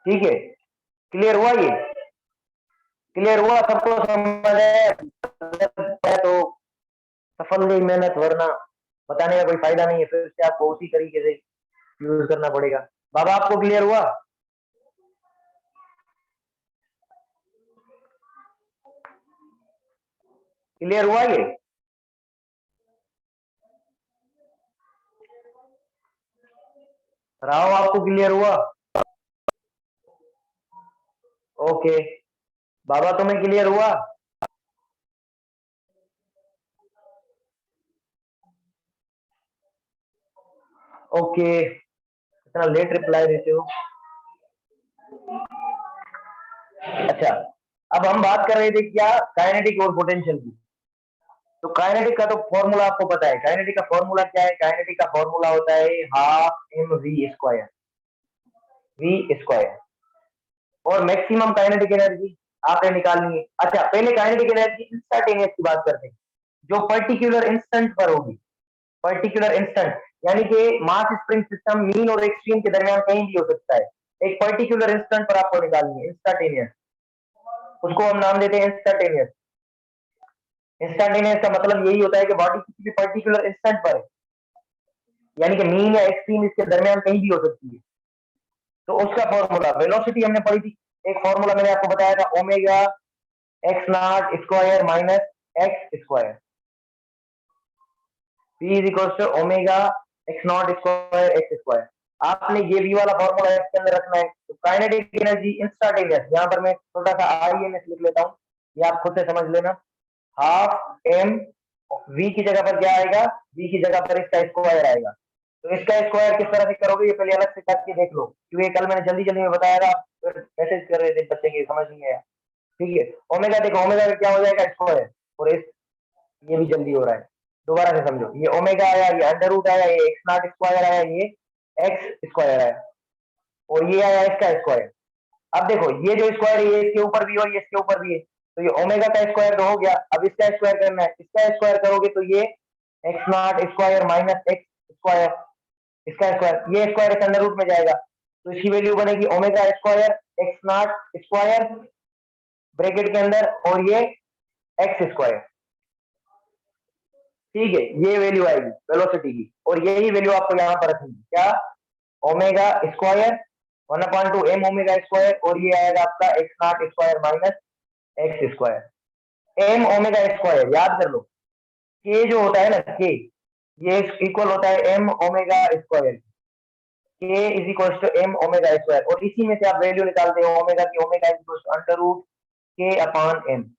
ठीक है, क्लियर हुआ ये, क्लियर हुआ सबको, समझ है तो सफल गई मेहनत, वरना बताने का कोई फायदा नहीं है, फिर से आपको उसी तरीके से यूज करना पड़ेगा। बाबा आपको क्लियर हुआ, क्लियर हुआ ये, राव आपको क्लियर हुआ, ओके, बाबा तुम्हें क्लियर हुआ, ओके, इतना लेट रिप्लाई देते हो। अच्छा अब हम बात कर रहे थे क्या, काइनेटिक और पोटेंशियल की। तो काइनेटिक का तो फॉर्मूला आपको पता है, काइनेटिक का फॉर्मूला क्या है, काइनेटिक का फॉर्मूला होता है half m v square, v square, और मैक्सिमम काइनेटिक एनर्जी आपने निकालनी है। अच्छा पहले काइनेटिक एनर्जी इंस्टेंटेनियस की बात करते हैं, जो पर्टिकुलर इंस्टेंट पर होगी, पर्टिकुलर इंस्टेंट यानी कि मास स्प्रिंग सिस्टम मीन और एक्सट्रीम के दरमियान कहीं भी हो सकता है, एक पर्टिकुलर इंस्टेंट पर आपको निकालनी है इंस्टेंटेनियस, उसको हम नाम देते हैं इंस्टेंटेनियस। इंस्टेंटेनियस का मतलब यही होता है कि बॉडी किसी भी पर्टिकुलर इंस्टेंट पर है, यानी कि मीन या एक्सट्रीम इसके दरमियान कहीं भी हो सकती है। तो उसका फॉर्मूला, वेलोसिटी हमने पढ़ी थी, एक फॉर्मूला मैंने आपको बताया था, omega x not square minus x square, P is equal to omega x not square x square. आपने ये भी वाला फॉर्मूला इसके अंदर रखना है। तो काइनेटिक एनर्जी इंस्टेंटेनियस, यहाँ पर मैं छोटा सा INS लिख लेता हूँ, ये आप खुद से समझ लेना, हाफ एम, वी की जगह पर क्या आएगा, वी की जगह पर इसका स्क्वायर आएगा। तो इसका स्क्वायर किस तरह से करोगे, ये पहले अलग से करके देख लो, क्योंकि कल मैंने जल्दी जल्दी में बताया था, मैसेज कर रहे थे बच्चे की समझ नहीं आया। ठीक है, ओमेगा देखो, ओमेगा का क्या हो जाएगा स्क्वायर, और इस ये भी जल्दी हो रहा है, दोबारा से समझो, ये ओमेगा आया, ये अंडर रूट आया, ये एक्स नॉट स्क्वायर आया, ये एक्स स्क्वायर आया, और ये आया इसका स्क्वायर। अब देखो ये जो स्क्वायर है ये इसके ऊपर भी और ये इसके ऊपर भी है, तो ये ओमेगा का स्क्वायर तो हो गया, अब इसका स्क्वायर करना है, इसका स्क्वायर करोगे तो ये x not square minus x square, इसका स्क्वायर, ये स्क्वायर इस अंडर रूट में जाएगा, तो इसकी वैल्यू बनेगी omega square x not square bracket के अंदर, और ये एक्स स्क्वायर। ठीक है, ये वैल्यू आएगी वेलोसिटी की, और यही वैल्यू आपको यहाँ पर रखनी है, क्या, omega square 1/2 m omega square, और ये आएगा आपका x not square minus x square. M omega square याद कर लो, के जो होता है ना के, ये इक्वल होता है m omega square, K is equal to m omega square, और इसी में से आप वैल्यू निकालते हो ओमेगा की, omega is equal to under root k upon m,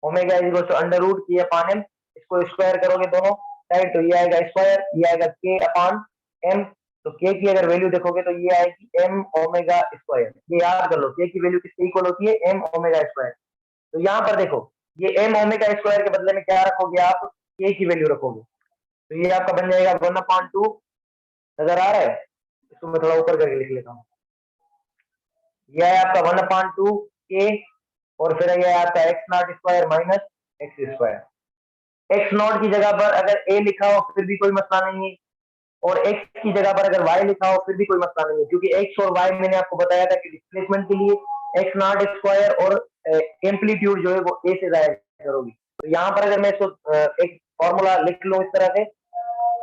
omega is equal to under root k upon m, इसको स्क्वायर करोगे दोनों, साइड, तो ये आएगा स्क्वायर, ये आएगा के अपॉन एम। तो के की अगर वैल्यू देखोगे तो ये आएगी एम ओमेगा स्क्वायर। ये याद कर लो, के की वैल्यू किसके इक्वल होती है, एम ओमेगा स्क्वायर। तो यहाँ पर देखो, ये एम ओमेगा स्क्वायर के बदले में क्या रखोगे आप, के की वैल्यू रखोगे। तो ये आपका बन जाएगा 1/2। नजर आ रहा है, इसको मैं थोड़ा ऊपर करके लिख लेता हूँ। यह है आपका 1/2 के, और फिर यह है आपका x not square minus x square. X not की जगह पर अगर ए लिखा हो फिर भी कोई मसला नहीं है, और x की जगह पर अगर y लिखा हो फिर भी कोई मसला नहीं है, क्योंकि x और y मैंने आपको बताया था कि डिस्प्लेसमेंट के लिए एक्स नॉट स्क्वायर और एम्पलीट्यूड जो है वो a से जाहिर करोगी। तो यहाँ पर अगर मैं इसको एक फॉर्मूला लिख लूं इस तरह से,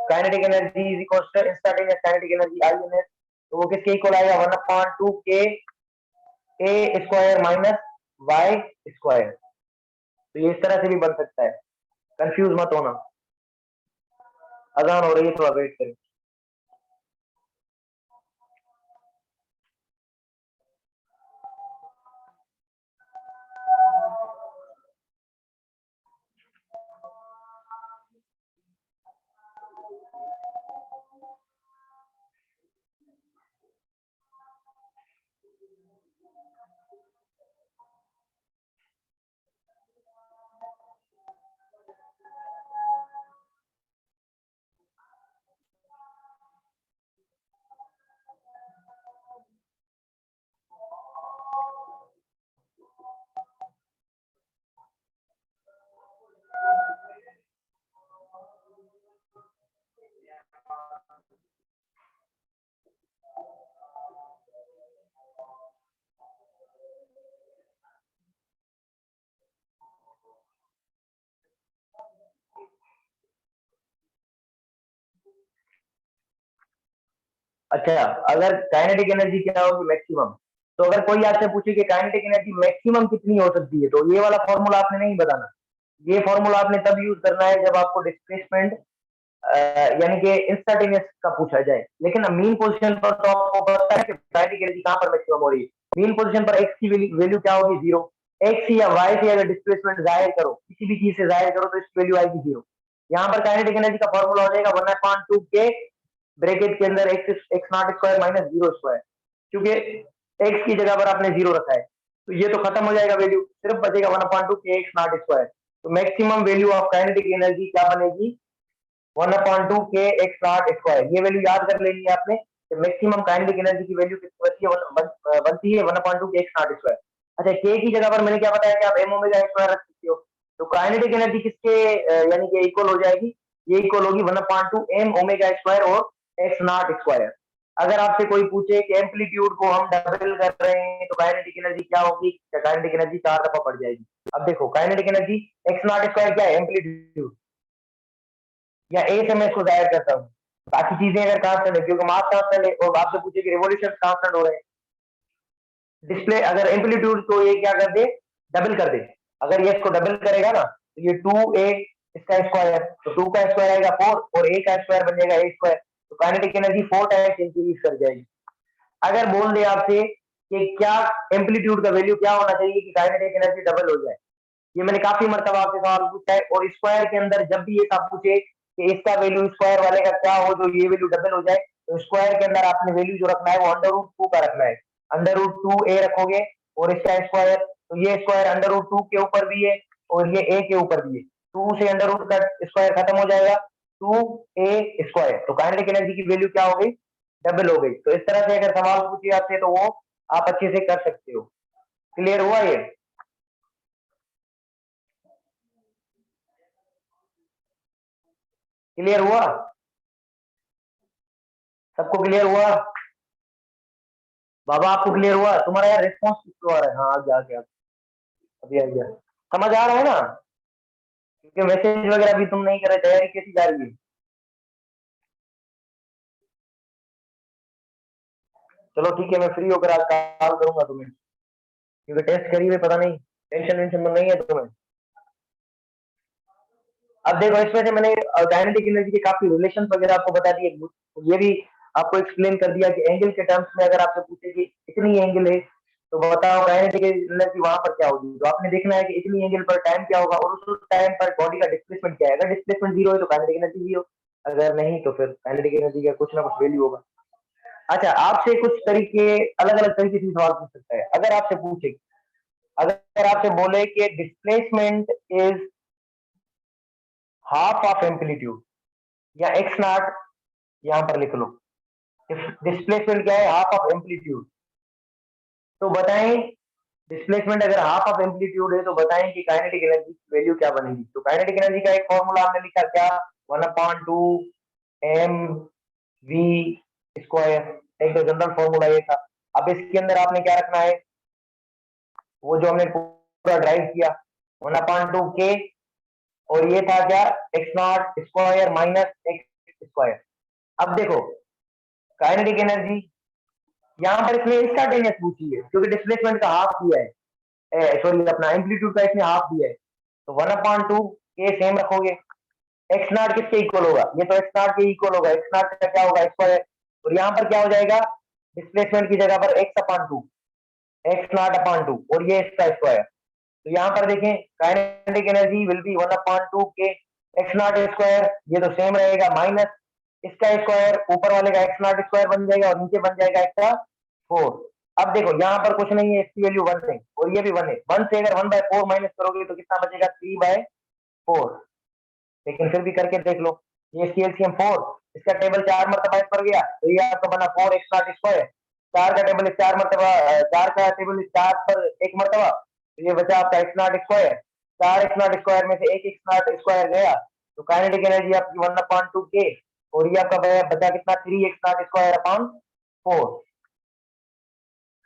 kinetic energy is equal to instantaneous kinetic energy I N S, तो वो किसके इक्वल आएगा, 1/2 K A square minus Y square. तो ये इस तरह से भी बन सकता है, कंफ्यूज मत होना। अजान हो रही है, थोड़ा वेट करें। अच्छा, अगर काइनेटिक एनर्जी क्या होगी, मैक्सिमम, तो अगर कोई आपसे पूछे कि काइनेटिक एनर्जी मैक्सिमम कितनी हो सकती है, तो ये वाला फॉर्मूला आपने नहीं बताना। ये फॉर्मूला आपने तब यूज करना है जब आपको डिस्प्लेसमेंट यानी कि इंस्टेंटेनियस का पूछा जाए। लेकिन मीन पोजीशन पर तो आपको पता है कि काइनेटिक एनर्जी कहां पर मैक्सिमम हो रही है। मीन पोजीशन पर एक्स की वैल्यू क्या होगी, 0। एक्स या वाई से अगर डिस्प्लेसमेंट जाहिर करो, किसी भी चीज से जाहिर करो, तो इसकी वैल्यू आएगी 0। यहाँ पर काइनेटिक एनर्जी का फॉर्मूला हो जाएगा 1/2 के ब्रैकेट के अंदर x x not square minus 0 square, क्योंकि एक्स की जगह पर आपने 0 रखा है, तो ये तो खत्म हो जाएगा वैल्यू, सिर्फ बचेगा 1/2 के एक्स नॉट स्क्वायर। तो maximum value of kinetic energy क्या बनेगी, 1/2 के एक्स नॉट स्क्वायर। ये वैल्यू याद कर लेनी है आपने, मैक्सिमम काइनेटिक एनर्जी की वैल्यू कितनी बनती है 1/2 के एक्स नॉट स्क्वायर। अच्छा, के की जगह पर मैंने क्या बताया कि आप एम ओमेगा स्क्वायर रख सकते हो, तो काइनेटिक एनर्जी किसके यानी कि इक्वल हो जाएगी, ये इक्वल होगी 1/2 एम ओमेगा स्क्वायर और एक्स नॉट स्क्वायर। अगर आपसे कोई पूछे कि एम्पलीट्यूड को हम डबल कर रहे हैं तो काइनेटिक एनर्जी क्या होगी, काइनेटिक एनर्जी 4 दफा बढ़ जाएगी। अब देखो, kinetic energy x not square क्या है, एम्पलीट्यूड, या ए से मैं इसको जाहिर करता हूँ। बाकी चीजें अगर कांस्टेंट है, क्योंकि मास कांस्टेंट है, और आपसे पूछे कि रिवॉल्यूशन कांस्टेंट हो रहे हैं, डिस्प्ले अगर एम्पलीट्यूड को ये क्या कर दे, डबल कर दे, अगर ये इसको डबल करेगा ना, तो ये 2a इसका स्क्वायर, तो 2 का स्क्वायर आएगा 4, और a का स्क्वायर बन जाएगा a स्क्वायर, तो काइनेटिक एनर्जी 4 टाइम्स इंक्रीज कर जाएगी। अगर बोल दे आपसे कि क्या एम्पलीट्यूड का वैल्यू क्या होना चाहिए कि काइनेटिक एनर्जी डबल हो जाए, ये मैंने काफी मरतबा आपसे सवाल पूछा है, और स्क्वायर के अंदर जब भी ये सब पूछे कि इसका वैल्यू स्क्वायर वाले का क्या हो जो ये वैल्यू डबल हो जाए, तो स्क्वायर के अंदर आपने वैल्यू जो रखना है वो √2 का रखना है। √2a रखोगे और इसका स्क्वायर, तो ये स्क्वायर √2 के ऊपर भी है और ये a के ऊपर भी है, 2 से √ का स्क्वायर खत्म हो जाएगा, 2a स्क्वायर, तो काइनेटिक एनर्जी की वैल्यू क्या हो गई, डबल हो गई। तो इस तरह से अगर सवाल पूछे जाते हैं तो वो आप अच्छे से कर सकते हो। क्लियर हुआ ये? क्लियर हुआ? सबको क्लियर हुआ? बाबा आपको क्लियर हुआ? तुम्हारा यार रिस्पॉन्स किसको आ रहा है? हाँ, आ गया आ गया, अभी आ गया। समझ आ रहा है ना? क्योंकि मैसेज वगैरह भी तुम नहीं कर रहे, तैयारी कैसी जा रही है? चलो ठीक है, मैं फ्री होकर आज कॉल करूंगा तुम्हें, क्योंकि टेस्ट करी हुए, पता नहीं टेंशन वेंशन तो नहीं है तुम्हें। अब देखो, इसमें से मैंने काइनेटिक एनर्जी के काफी रिलेशन वगैरह आपको बता दिए, ये भी आपको एक्सप्लेन कर दिया कि एंगल के टर्म्स में अगर आपसे पूछे कि इतनी एंगल है तो बताओ काइनेटिक एनर्जी वहां पर क्या होगी। तो आपने देखना है कि इतनी एंगल पर टाइम क्या होगा और उस टाइम पर बॉडी का डिस्प्लेसमेंट क्या है। अगर डिस्प्लेसमेंट जीरो है तो काइनेटिक एनर्जी जीरो, अगर नहीं तो फिर काइनेटिक एनर्जी का कुछ ना कुछ वैल्यू होगा। अच्छा, आपसे कुछ तरीके, अलग अलग तरीके से सवाल पूछ सकता है। अगर आपसे पूछे, अगर आपसे बोले कि displacement is half of amplitude या एक्स नॉट, यहां पर लिख लो डिस्प्लेसमेंट क्या है, हाफ ऑफ एम्पलीट्यूड। तो बताएं डिस्प्लेसमेंट अगर हाफ ऑफ एम्पलीट्यूड है तो बताएं कि काइनेटिक एनर्जी की वैल्यू क्या बनेगी। तो काइनेटिक एनर्जी का एक फॉर्मूला हमने लिखा क्या, 1/2 एम वी स्क्वायर, एक तो जनरल फॉर्मूला ये था। अब इसके अंदर आपने क्या रखना है, वो जो हमने पूरा ड्राइव किया 1/2 के, और ये था क्या, x not square minus x square. अब देखो काइनेटिक एनर्जी यहाँ पर इसमें इंस्टेंटेनियस पूछी है क्योंकि डिस्प्लेसमेंट का हाफ दिया है, सॉरी अपना एम्पलीट्यूड का इसमें हाफ दिया है। तो 1/2 के सेम रखोगे। एक्स नॉट किसके इक्वल होगा, ये तो एक्स नॉट के इक्वल होगा, एक्स नॉट का क्या होगा स्क्वायर, और यहाँ पर क्या हो जाएगा डिस्प्लेसमेंट की जगह पर x/2, एक्स नॉट अपॉन 2 और ये इसका स्क्वायर। तो यहाँ पर देखें kinetic energy will B 1/2 K x not square, ये तो सेम रहेगा, माइनस इसका स्क्वायर, ऊपर वाले का एक्स नॉट स्क्वायर बन जाएगा और नीचे बन जाएगा इसका 4। अब देखो यहाँ पर कुछ नहीं है, इसकी वैल्यू 1 है और ये भी 1 है। 1 से अगर 1/4 माइनस करोगे तो कितना बचेगा, 3/4। लेकिन फिर भी करके देख लो, ये इसकी एलसीएम 4, इसका टेबल 4 मरतबा इस पर गया तो ये आपका बना 4 एक्स नॉट स्क्वायर। 4 का टेबल 4 मरतबा, 4 का टेबल 4 पर एक मरतबा, तो ये बचा आपका x not square. 4 x not square में से एक एक्स नॉट स्क्वायर गया, तो काइनेटिक एनर्जी आपकी 1/2 के, और ये आपका बचा कितना, 3 एक्स नॉट स्क्वायर अपॉन 4।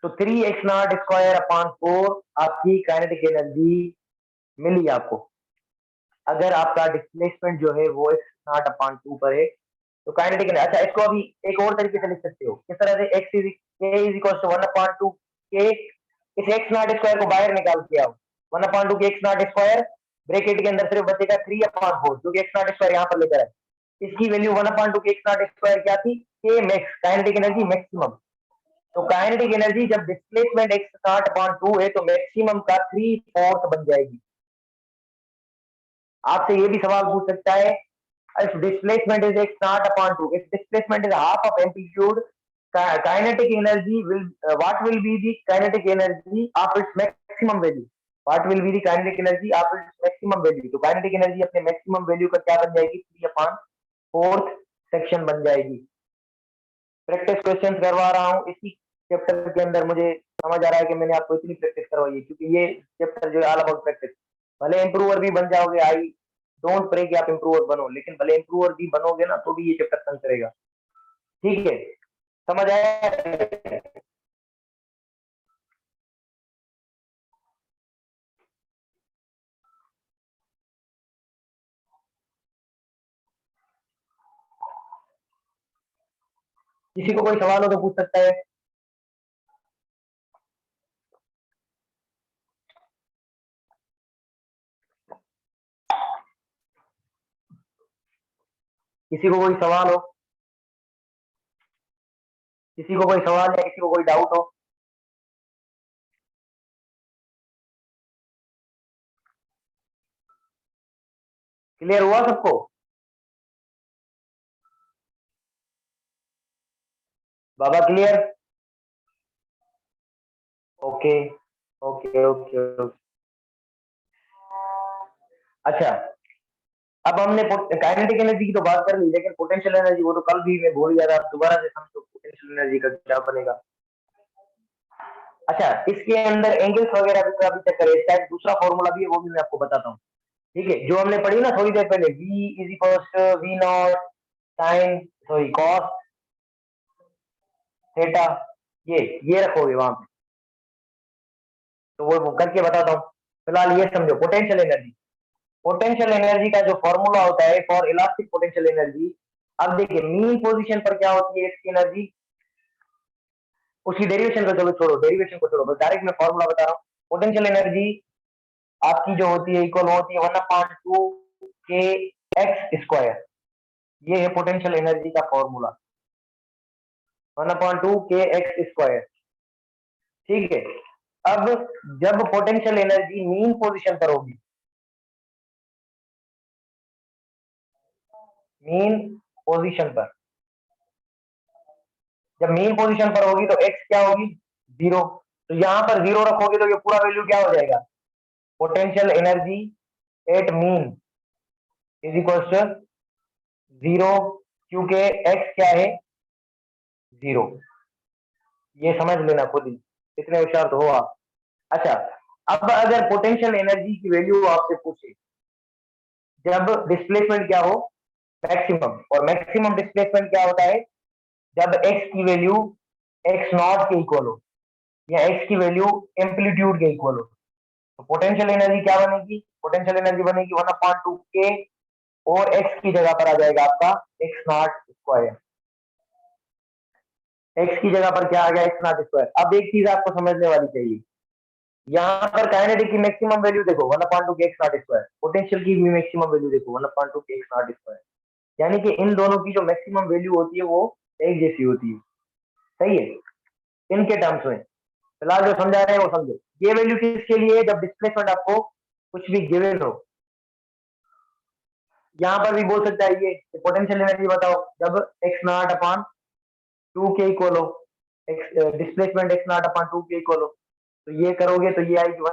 तो 3 एक्स नॉट स्क्वायर अपॉन 4 आपकी काइनेटिक एनर्जी मिली आपको। अगर आपका डिस्प्लेसमेंट जो है वो एक्स नॉट अपॉन 2 पर है तो काइनेटिक एनर्जी, अच्छा इसको अभी एक और तरीके से लिख सकते हो, किस तरह से, x इज इक्वल टू 1/2 के, इस एक्स नॉट स्क्वायर को बाहर निकाल के आओ, 1/2 K x not square, bracket के अंदर सिर्फ बचेगा 3/4 जो कि एक्स नॉट स्क्वायर यहाँ पर लेकर है। इसकी value 1/2 K x not square क्या थी, के मैक्स, काइनेटिक एनर्जी मैक्सिमम। तो काइनेटिक एनर्जी जब डिस्प्लेसमेंट एक्स नॉट अपॉन 2 है तो मैक्सिमम का 3/4 बन जाएगी। आपसे ये भी सवाल पूछ सकता है, if displacement is x naught upon 2, if displacement is half of amplitude, kinetic energy will, what will be the kinetic energy of its maximum value, what will be the kinetic energy of its maximum value। तो kinetic energy अपने maximum value का क्या बन जाएगी, 3/4 section बन जाएगी। Practice questions करवा रहा हूँ इसी चैप्टर के अंदर, मुझे समझ आ रहा है कि मैंने आपको इतनी प्रैक्टिस करवाई है क्योंकि ये चैप्टर जो है ऑल अबाउट प्रैक्टिस। भले इंप्रूवर भी बन जाओगे, आई डोंट प्रे कि आप इंप्रूवर बनो, लेकिन भले इंप्रूवर भी बनोगे ना तो भी ये चैप्टर तंग करेगा। ठीक है, समझ आया। किसी को कोई सवाल हो तो पूछ सकता है। किसी को कोई सवाल हो, किसी को कोई सवाल या किसी को कोई डाउट हो। क्लियर हुआ सबको, बाबा clear, okay okay okay okay. अच्छा, अब हमने काइनेटिक एनर्जी की तो बात कर ली, लेकिन पोटेंशियल एनर्जी वो तो कल भी मैं भूल गया था, दोबारा से समझो पोटेंशियल एनर्जी का क्या बनेगा। अच्छा, इसके अंदर एंगल्स वगैरह भी अभी तक करे, इसका एक दूसरा फॉर्मूला भी है वो भी मैं आपको बताता हूँ। ठीक है, जो हमने पढ़ी ना थोड़ी देर पहले, v is equal to v not sine, sorry cos theta, ये रखोगे वहां पे, तो वो करके बताता हूँ। फिलहाल ये समझो पोटेंशियल एनर्जी, पोटेंशियल एनर्जी का जो फॉर्मूला होता है फॉर इलास्टिक पोटेंशियल एनर्जी। अब देखिए मीन पोजीशन पर क्या होती है इसकी एनर्जी, उसकी डेरिवेशन को चलो छोड़ो, डेरिवेशन को छोड़ो, बस डायरेक्ट मैं फॉर्मूला बता रहा हूँ। पोटेंशियल एनर्जी आपकी जो होती है इक्वल होती है 1/2 के एक्स स्क्वायर, ये है पोटेंशियल एनर्जी का फॉर्मूला, 1/2 के एक्स स्क्वायर। ठीक है, अब जब पोटेंशियल एनर्जी मीन पोजीशन पर होगी, मीन पोजीशन पर, जब मीन पोजीशन पर होगी तो एक्स क्या होगी, जीरो। तो यहां पर जीरो रखोगे तो ये पूरा वैल्यू क्या हो जाएगा, potential energy at mean is equal to zero, क्योंकि एक्स क्या है, जीरो। ये समझ लेना खुद ही, इतने होशियार तो हो आप। अच्छा, अब अगर पोटेंशियल एनर्जी की वैल्यू आपसे पूछे जब डिस्प्लेसमेंट क्या हो, मैक्सिमम, और मैक्सिमम डिस्प्लेसमेंट क्या होता है, जब एक्स की वैल्यू एक्स नॉट के इक्वल हो, या एक्स की वैल्यू एम्पलीट्यूड के इक्वल हो। तो पोटेंशियल एनर्जी क्या बनेगी, पोटेंशियल एनर्जी बनेगी 1/2 के, और एक्स की जगह पर आ जाएगा आपका एक्स नॉट स्क्वायर। एक्स की जगह पर क्या आ गया, एक्स नॉट स्क्वायर। अब एक चीज आपको समझने वाली चाहिए, यहाँ पर काइनेटिक की मैक्सिमम वैल्यू देखो 1/2 K x not square, potential की भी मैक्सिमम वैल्यू देखो 1/2 के एक्स नॉट स्क्वायर, यानी कि इन दोनों की जो मैक्सिमम वैल्यू होती है वो एक जैसी होती है। सही है, इनके टर्म्स में फिलहाल जो समझा रहे हैं वो समझो। ये वैल्यू किसके लिए है, जब डिस्प्लेसमेंट आपको कुछ भी गिवन हो। यहाँ पर भी बोल सकता है ये पोटेंशियल एनर्जी बताओ जब एक्स नॉट अपॉन टू के इक्वल हो, x displacement x not upon two के इक्वल हो, तो ये करोगे तो ये आएगी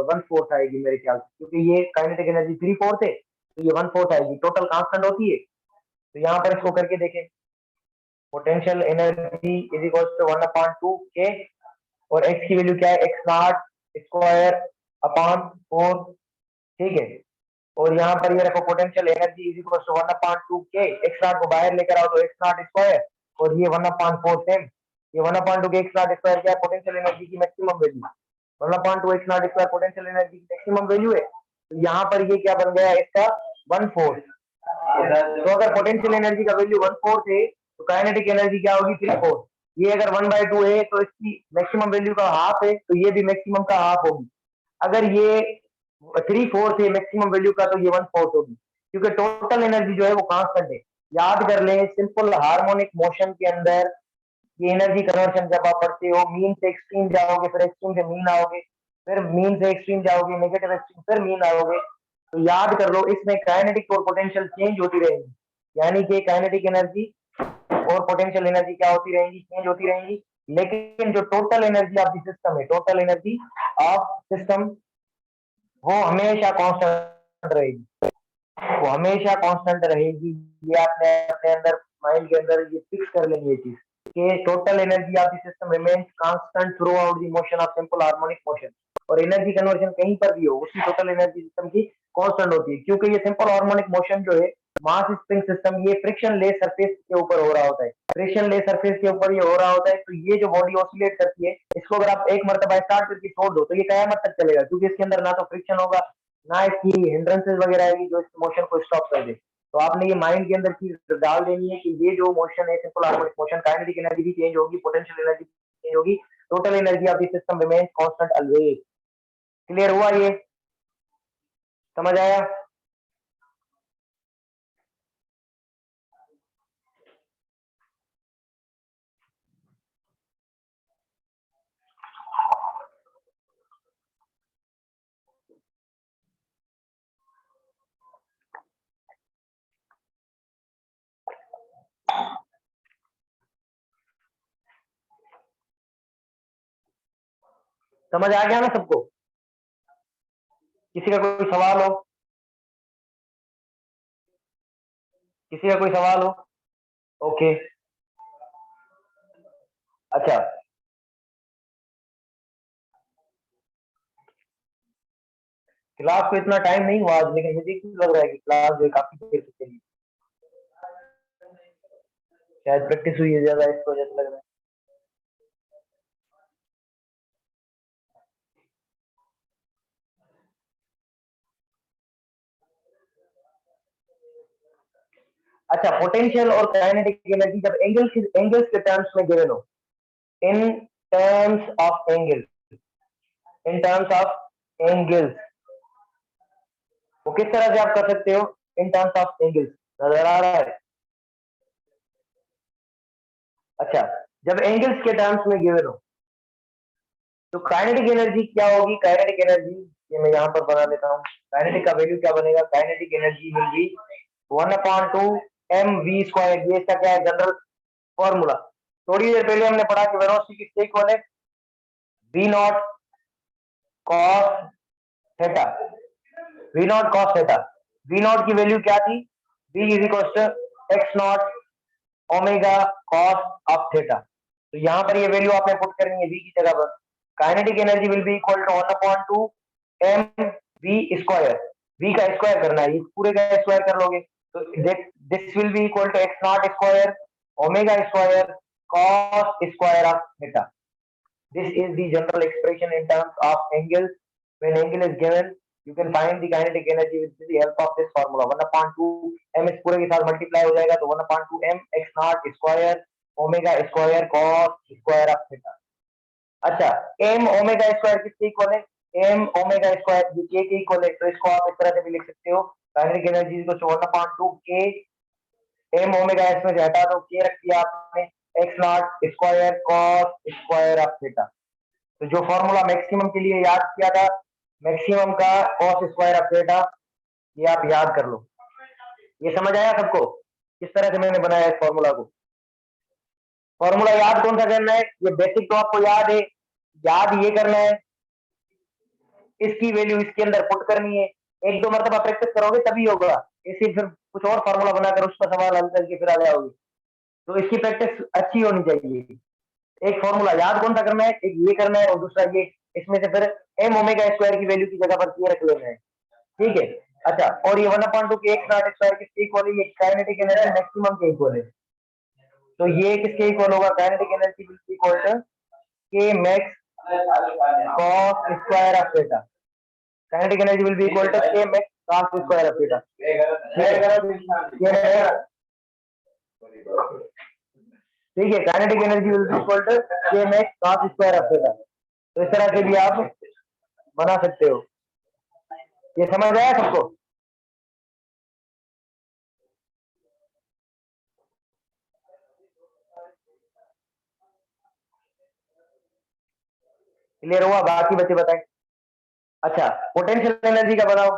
1/4 आएगी मेरे ख्याल से, क्योंकि ये काइनेटिक एनर्जी 3/4 है, तो ये 1/4 आएगी, टोटल कांस्टेंट होती है। तो यहाँ पर इसको करके देखें, potential energy is equal to 1/2 K, और एक्स की वैल्यू क्या है, एक्स नॉट स्क्वायर अपॉन 4, ठीक है। और यहाँ पर ये रखो potential energy is equal to 1/2 K, x not को बाहर लेकर आओ तो एक्स नॉट स्क्वायर, और ये 1/4 सेम, ये 1/2 के एक्स नॉट स्क्वायर क्या है, पोटेंशियल एनर्जी की maximum value, 1/2 x not square potential energy की मैक्सिमम वैल्यू है। तो यहाँ पर ये क्या बन गया इसका 1/4। तो अगर पोटेंशियल एनर्जी का वैल्यू 1/4 है तो काइनेटिक एनर्जी क्या होगी 3/4। ये अगर 1/2 है तो इसकी मैक्सिमम वैल्यू का हाफ है, तो ये भी मैक्सिमम का हाफ होगी। अगर ये 3/4 है मैक्सिमम वैल्यू का, तो ये 1/4 होगी, क्योंकि टोटल एनर्जी जो है वो कांस्टेंट है। याद कर लें, सिंपल हार्मोनिक मोशन के अंदर ये एनर्जी कन्वर्शन जब आप पढ़ते हो, मीन से एक्सट्रीम जाओगे, फिर एक्सट्रीम से मीन आओगे, फिर मीन से एक्सट्रीम जाओगे, नेगेटिव एक्सट्रीम, फिर मीन आओगे, तो याद कर लो इसमें काइनेटिक और पोटेंशियल चेंज होती रहेगी, यानी कि काइनेटिक एनर्जी और पोटेंशियल एनर्जी क्या होती रहेंगी, चेंज होती रहेंगी। लेकिन जो total energy of the system है, टोटल एनर्जी ऑफ सिस्टम, वो हमेशा कांस्टेंट रहेगी, वो हमेशा कांस्टेंट रहेगी। ये आपने अपने अंदर माइंड के अंदर ये फिक्स कर लेंगे ये चीज, कि total energy of the system remains constant through out the motion of simple harmonic motion. और एनर्जी कन्वर्जन कहीं पर भी हो, उसकी टोटल एनर्जी सिस्टम की कांस्टेंट होती है, क्योंकि ये सिंपल हार्मोनिक मोशन जो है, मास स्प्रिंग सिस्टम, ये फ्रिक्शन लेस सरफेस के ऊपर हो रहा होता है, फ्रिक्शन लेस सरफेस के ऊपर ये हो रहा होता है। तो ये जो बॉडी ऑसिलेट करती है, इसको अगर आप एक मरतबा स्टार्ट करके छोड़ दो तो ये कयामत तक चलेगा, क्योंकि इसके अंदर ना तो फ्रिक्शन होगा, ना इसकी हिंड्रेंसेस वगैरह आएगी जो इस मोशन को स्टॉप कर दे। तो आपने ये माइंड के अंदर चीज डाल देनी है कि ये जो मोशन है simple harmonic motion, kinetic energy भी चेंज होगी, पोटेंशियल एनर्जी चेंज होगी, total energy of the system remains constant always. Clear हुआ ये, समझ आया? समझ आ गया ना सबको? किसी का कोई सवाल हो, किसी का कोई सवाल हो? ओके, अच्छा, क्लास को इतना टाइम नहीं हुआ आज, लेकिन मुझे क्यों लग रहा है कि क्लास जो है काफी देर तक चली, शायद प्रैक्टिस हुई है ज्यादा, इस वजह से लग रहा है। अच्छा, पोटेंशियल और काइनेटिक एनर्जी जब एंगल्स के टर्म्स में गिवन हो, in terms of angle, in terms of angles, वो किस तरह से आप कर सकते हो, इन टर्म्स ऑफ एंगल्स, नजर आ रहा है? अच्छा, जब एंगल्स के टर्म्स में गिवन हो, तो काइनेटिक एनर्जी क्या होगी? काइनेटिक एनर्जी, ये मैं यहाँ पर बना लेता हूँ। काइनेटिक का वैल्यू क्या बनेगा? Kinetic energy will B 1/2 mv²। ये इसका क्या है? General formula. थोड़ी देर पहले हमने पढ़ा कि वेलोसिटी किसके इक्वल है? v not cos theta. v not cos theta. v not की वैल्यू क्या थी? v is equal to x not omega cos of theta. तो यहाँ पर ये वैल्यू आपने पुट करनी है v की जगह पर। Kinetic energy will be equal to 1/2 mv²। v का स्क्वायर करना है, ये पूरे का स्क्वायर कर लोगे तो this will be equal to x not square omega square cos square of theta. This is the general expression in terms of angles. When angle is given, you can find the kinetic energy with the help of this formula. 1/2 m इस पूरे के साथ multiply हो जाएगा तो 1/2 m x not square omega square cos square of theta. अच्छा, m omega square किसके equal है? m ओमेगा स्क्वायर ये k के इक्वल है, तो इसको आप इस तरह से भी लिख सकते हो। काइनेटिक एनर्जी को 1/2 k m ओमेगा s में से हटा दो, k रख दिया आपने x not square cos square of theta. तो जो फॉर्मूला मैक्सिमम के लिए याद किया था, मैक्सिमम का cos स्क्वायर ऑफ थीटा, ये आप याद कर लो। ये समझ आया सबको किस तरह से मैंने बनाया इस फॉर्मूला को? फॉर्मूला याद कौन सा करना है? ये बेसिक तो आपको याद है, याद ये करना है इसकी वैल्यू इसके अंदर पुट करनी है। एक दो मरतबा प्रैक्टिस करोगे तभी होगा, इसी फिर कुछ और फॉर्मूला बनाकर उसका सवाल हल करके फिर आ जाओगे। तो इसकी प्रैक्टिस अच्छी होनी चाहिए। एक फॉर्मूला याद कौन सा करना है? एक ये करना है और दूसरा ये, इसमें से फिर m ओमेगा स्क्वायर की वैल्यू की जगह पर ये रख लेना है, ठीक है। अच्छा, और ये 1/2 के x नॉट स्क्वायर किसके इक्वल है? ये काइनेटिक एनर्जी मैक्सिमम के इक्वल है। तो ये किसके इक्वल होगा? Kinetic energy will be equal to k max cos square of theta. Kinetic energy will be equal to k max cos square of theta. ठीक है, kinetic energy will be equal to k max cos square of theta. तो इस तरह से भी आप बना सकते हो। ये समझ आया सबको? क्लियर हुआ? बाकी बच्चे बताएं। अच्छा, पोटेंशियल एनर्जी का बताओ।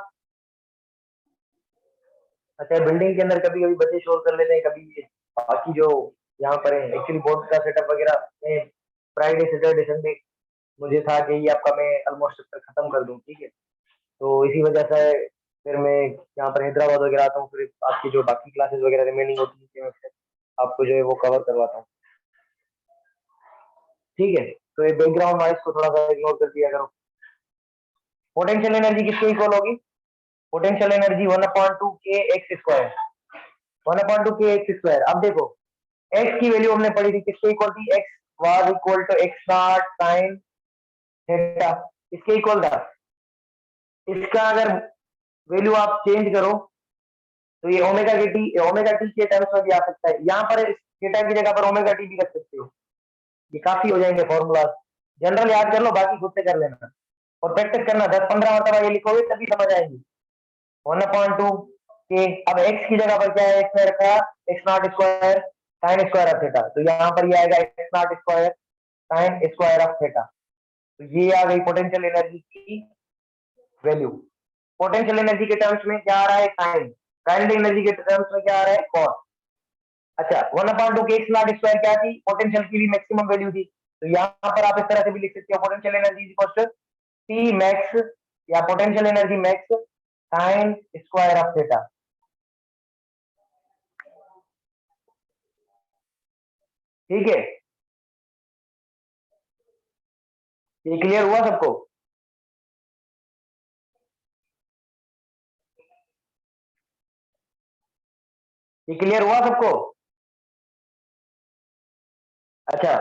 अच्छा, बिल्डिंग के अंदर कभी कभी बच्चे शोर कर लेते हैं, कभी बाकी जो यहाँ पर है एक्चुअली बोर्ड का सेटअप वगैरह में फ्राइडे सैटरडे संडे मुझे था कि ये आपका मैं ऑलमोस्ट खत्म कर दूं, ठीक है। तो इसी वजह से फिर मैं यहाँ पर हैदराबाद वगैरह आता हूँ, फिर आपकी जो बाकी क्लासेस वगैरह रिमेनिंग होती है मैं आपको जो है वो कवर करवाता हूँ, ठीक है। तो ये बैकग्राउंड नॉइस को थोड़ा सा इग्नोर कर दिया करो। पोटेंशियल एनर्जी किसके इक्वल होगी? Potential energy 1/2 K x square. 1/2 K x square. अब देखो एक्स की वैल्यू हमने पढ़ी थी, किसके इक्वल थी? X was equal to x not sine theta, इसके इक्वल था। इसका अगर वैल्यू आप चेंज करो तो ये ओमेगा टी के टर्म्स में भी आ सकता है। यहाँ पर थीटा की जगह पर ओमेगा टी भी रख सकते हो, ये काफी हो जाएंगे फॉर्मूला। जनरल याद कर लो, बाकी खुद से कर लेना और प्रैक्टिस करना। 10-15 मरतबा ये लिखोगे तभी समझ आएंगी। 1/2 के, अब x की जगह पर क्या है? x ने रखा x not square sine square of theta, तो यहाँ पर ये आएगा x not square sine square of theta. तो ये आ गई पोटेंशियल एनर्जी की वैल्यू। पोटेंशियल एनर्जी के टर्म्स में क्या आ रहा है? साइन। काइनेटिक एनर्जी के टर्म्स में क्या आ रहा है? कॉस। अच्छा, 1/2 के एक्स नॉट स्क्वायर क्या थी? पोटेंशियल की भी मैक्सिमम वैल्यू थी। तो यहाँ पर आप इस तरह से भी लिख सकते हो, potential energy is equal to T max या potential energy max sine square of theta. ठीक है, ये क्लियर हुआ सबको? ये क्लियर हुआ सबको? अच्छा,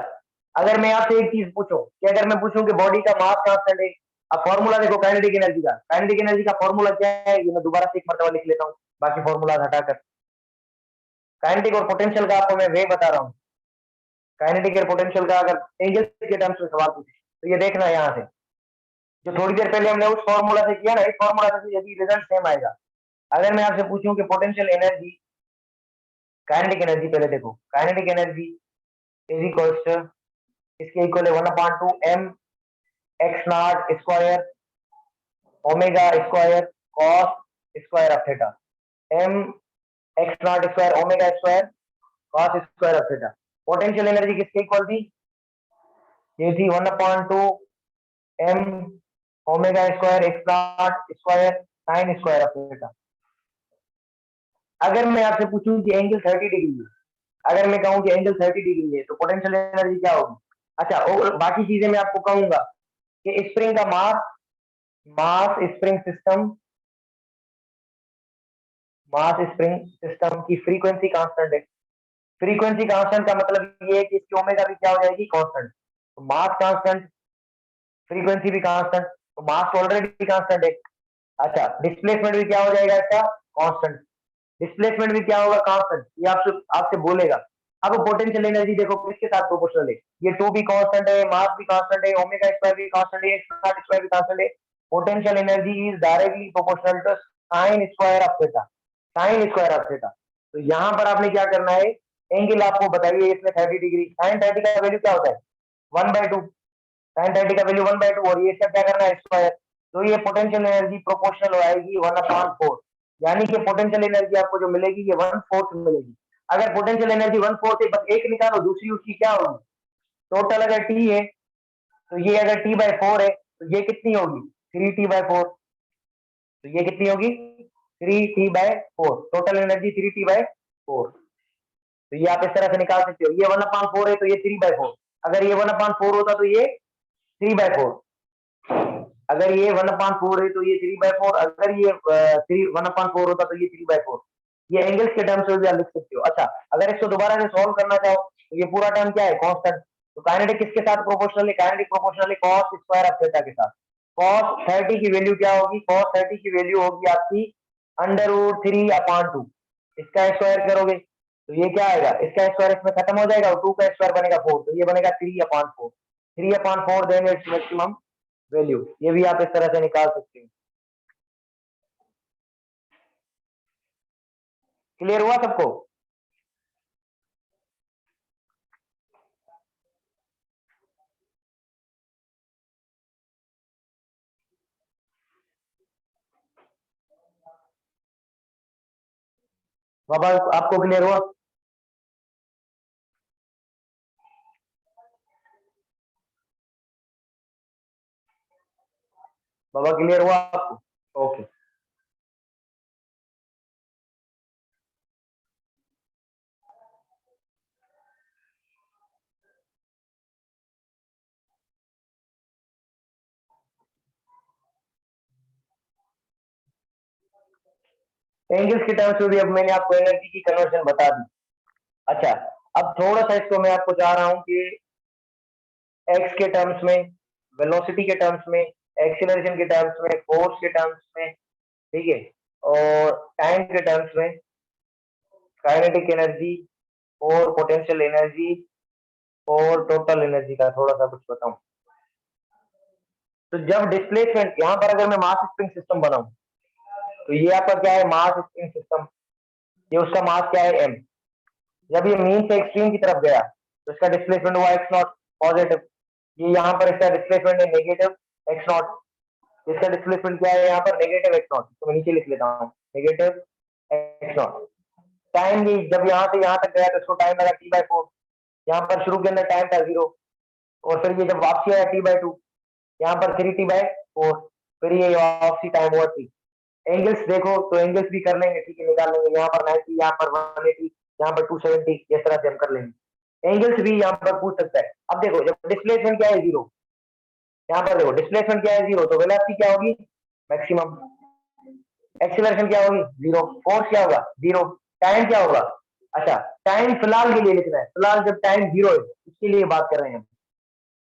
अगर मैं आपसे एक चीज पूछूं कि अगर मैं पूछूं कि बॉडी का मास कांस्टेंट है, अब फॉर्मूला देखो काइनेटिक एनर्जी का। काइनेटिक एनर्जी का फॉर्मूला क्या है? ये मैं दोबारा से एक मरतबा लिख लेता हूँ, बाकी फॉर्मूला हटाकर। काइनेटिक और पोटेंशियल का आपको मैं वे बता रहा हूँ। काइनेटिक और पोटेंशियल का अगर एंगल के टर्म्स में सवाल पूछे तो ये देखना है यहाँ से, जो थोड़ी देर पहले हमने उस फॉर्मूला से किया ना, इस फॉर्मूला से यदि रिजल्ट सेम आएगा। अगर मैं आपसे पूछूं कि पोटेंशियल एनर्जी, काइनेटिक एनर्जी पहले देखो, kinetic energy is equal to इसके इक्वल है 1/2 m x not square omega square cos square of theta, m x not square omega square cos square of theta. Potential energy किसके equal थी? ये थी 1/2 m omega square x not square sine square of theta. अगर मैं आपसे पूछूं कि angle 30 degree है, अगर मैं कहूं कि एंगल 30 डिग्री है तो पोटेंशियल एनर्जी क्या होगी? अच्छा, और बाकी चीजें मैं आपको कहूंगा कि स्प्रिंग का mass, spring system, mass spring system की फ्रीक्वेंसी कांस्टेंट है। फ्रीक्वेंसी कांस्टेंट का मतलब ये है कि इसकी ओमेगा भी क्या हो जाएगी? कांस्टेंट। तो मास कांस्टेंट, फ्रीक्वेंसी भी कांस्टेंट, तो मास ऑलरेडी कांस्टेंट है। अच्छा, डिस्प्लेसमेंट भी क्या हो जाएगा इसका? कांस्टेंट। डिस्प्लेसमेंट भी क्या होगा? कांस्टेंट। ये आपसे आपसे बोलेगा। अब पोटेंशियल एनर्जी देखो किसके साथ प्रोपोर्शनल है? ये 2 भी कांस्टेंट है, मास भी कांस्टेंट है, ओमेगा स्क्वायर भी कांस्टेंट है, एक्स नॉट स्क्वायर भी कांस्टेंट है। Potential energy is directly proportional to sine square of theta, sine square of theta. तो यहां पर आपने क्या करना है? एंगल आपको बताइए इसमें 30 डिग्री, साइन 30 का वैल्यू क्या होता है? 1/2। साइन 30 का वैल्यू 1/2 और ये सब क्या करना है? स्क्वायर। तो ये पोटेंशियल एनर्जी प्रोपोर्शनल हो आएगी 1/4, यानी कि पोटेंशियल एनर्जी आपको जो मिलेगी ये 1/4 मिलेगी। अगर पोटेंशियल एनर्जी 1/4 है, बस एक निकालो, दूसरी उसकी क्या होगी? टोटल अगर टी है तो ये अगर t/4 है तो ये कितनी होगी? 3t/4। तो ये कितनी होगी? 3t/4। Total energy 3t/4। तो ये आप इस तरह से निकाल सकते हो। ये 1/4 है तो ये 3/4। अगर ये 1/4 होता तो ये 3/4। अगर ये 1/4 है तो ये 3/4। अगर ये 1/4 होता तो ये 3/4। ये एंगल्स के टर्म्स में भी आप लिख सकते हो। अच्छा, अगर इसको दोबारा से सॉल्व करना चाहो तो ये पूरा टर्म क्या है? कांस्टेंट। तो काइनेटिक किसके साथ प्रोपोर्शनल है? काइनेटिक प्रोपोर्शनल है cos स्क्वायर ऑफ थीटा के साथ। cos 30 की वैल्यू क्या होगी? cos 30 की वैल्यू होगी आपकी √3/2। इसका स्क्वायर करोगे तो ये क्या आएगा? इसका स्क्वायर इसमें खत्म हो जाएगा और 2 का स्क्वायर बनेगा 4, तो ये बनेगा 3/4। 3/4 देन इट्स मैक्सिमम वैल्यू। ये भी आप इस तरह से निकाल सकते हैं। क्लियर हुआ सबको? बाबा आपको क्लियर हुआ? बाबा क्लियर हुआ आपको? ओके। एंगल्स के टर्म्स में भी अब मैंने आपको एनर्जी की कन्वर्जन बता दी। अच्छा, अब थोड़ा सा इसको मैं आपको चाह रहा हूं कि एक्स के टर्म्स में, वेलोसिटी के टर्म्स में, एक्सीलरेशन के टर्म्स में, फोर्स के टर्म्स में, ठीक है, और टाइम के टर्म्स में, काइनेटिक एनर्जी और पोटेंशियल एनर्जी और टोटल एनर्जी का थोड़ा सा कुछ बताऊं। तो जब डिस्प्लेसमेंट, यहां पर अगर मैं मास स्प्रिंग सिस्टम बनाऊं तो ये आपका क्या है? मास स्प्रिंग सिस्टम। ये उसका मास क्या है? m। जब ये मीन से एक्सट्रीम की तरफ गया तो इसका डिस्प्लेसमेंट हुआ x नॉट पॉजिटिव। ये यहाँ पर इसका डिस्प्लेसमेंट है नेगेटिव x नॉट। इसका डिस्प्लेसमेंट क्या है यहाँ पर? Negative x not. तो मैं नीचे लिख लेता हूँ नेगेटिव x नॉट। टाइम भी जब यहाँ से यहाँ तक गया तो इसको टाइम लगा t/4। यहाँ पर शुरू के अंदर टाइम था 0, और फिर ये जब वापसी आया t/2, यहाँ पर 3t/4, फिर ये वापसी टाइम हुआ 3। एंगल्स देखो तो एंगल्स भी कर लेंगे, ठीक है, निकाल लेंगे। यहाँ पर 90, यहाँ पर 180, यहाँ पर 270, इस तरह से हम कर लेंगे। एंगल्स भी यहाँ पर पूछ सकता है। अब देखो जब डिस्प्लेसमेंट क्या है? 0। यहाँ पर देखो डिस्प्लेसमेंट क्या है? 0, तो वेलोसिटी क्या होगी? मैक्सिमम। एक्सीलरेशन क्या होगी? 0। फोर्स क्या होगा? 0। टाइम क्या होगा? अच्छा, टाइम फिलहाल के लिए लिखना है, फिलहाल जब टाइम 0 है उसके लिए बात कर रहे हैं हम।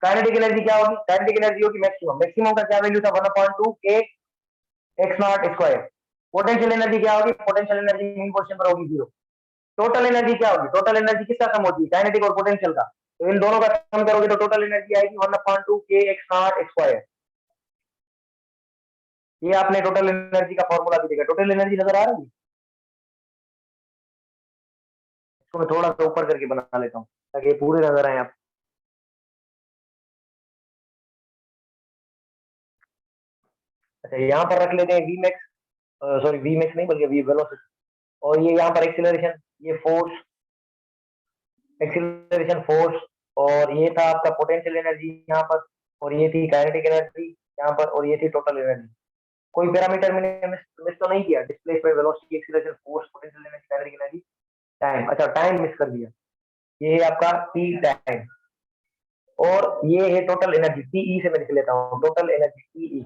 काइनेटिक एनर्जी क्या होगी? काइनेटिक एनर्जी होगी मैक्सिमम। मैक्सिमम का क्या वैल्यू था? 1/2 K x not square. Potential energy क्या होगी? पोटेंशियल एनर्जी मीन पोजीशन पर होगी 0। टोटल एनर्जी क्या होगी? टोटल एनर्जी किसका सम होती है? काइनेटिक और पोटेंशियल का। तो इन दोनों का सम करोगे तो टोटल एनर्जी आएगी 1/2 के एक्स नॉट स्क्वायर। ये आपने टोटल एनर्जी का फॉर्मूला भी देखा। टोटल एनर्जी नजर आ रही है? इसको मैं थोड़ा सा ऊपर करके बना लेता हूँ ताकि ये पूरे नजर आए आप। अच्छा यहाँ पर रख लेते हैं v max, sorry v max नहीं बल्कि वी वेलोसिटी, और ये यहाँ पर एक्सीलरेशन, ये फोर्स, एक्सीलरेशन फोर्स, और ये था आपका पोटेंशियल एनर्जी यहाँ पर, और ये थी काइनेटिक एनर्जी यहाँ पर, और ये थी टोटल एनर्जी। कोई पैरामीटर मैंने मिस तो नहीं किया? Displacement, velocity, acceleration, force, potential energy, kinetic energy, time. अच्छा टाइम मिस कर दिया, ये है आपका टी टाइम, और ये है टोटल एनर्जी, टीई से मैं लिख लेता हूँ, टोटल एनर्जी टीई।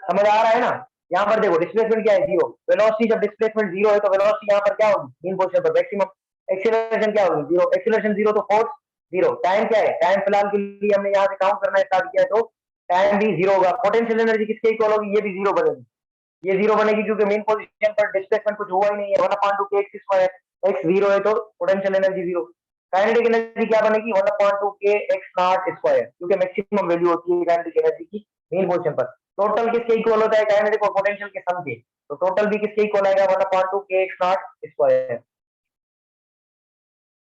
समझ आ रहा है ना? यहाँ पर देखो डिस्प्लेसमेंट क्या है, जीरो। वेलोसिटी, जब डिस्प्लेसमेंट जीरो है तो वेलोसिटी यहाँ पर क्या होगी, मीन पोजीशन पर मैक्सिमम। एक्सीलरेशन क्या होगी, जीरो। एक्सीलरेशन जीरो तो फोर्स जीरो। टाइम क्या है, टाइम फिलहाल के लिए हमने यहाँ से काउंट करना स्टार्ट किया है तो टाइम भी जीरो होगा। पोटेंशियल एनर्जी किसके इक्वल होगी, ये भी जीरो बनेगी। ये जीरो बनेगी क्योंकि मेन पोजीशन पर डिस्प्लेसमेंट कुछ हुआ ही नहीं है, वन अपॉन टू के एक्स स्क्वायर। एक्स जीरो है तो potential energy zero. Kinetic energy क्या बनेगी, वन अपॉन टू के एक्स नॉट स्क्वायर, क्योंकि मैक्सिमम वैल्यू होती है काइनेटिक एनर्जी की मेन पोजीशन पर। टोटल किसके इक्वल होता है, काइनेटिक और पोटेंशियल के सम के, तो टोटल भी किसके इक्वल आएगा, वन अपॉन टू के एक्स नॉट स्क्वायर।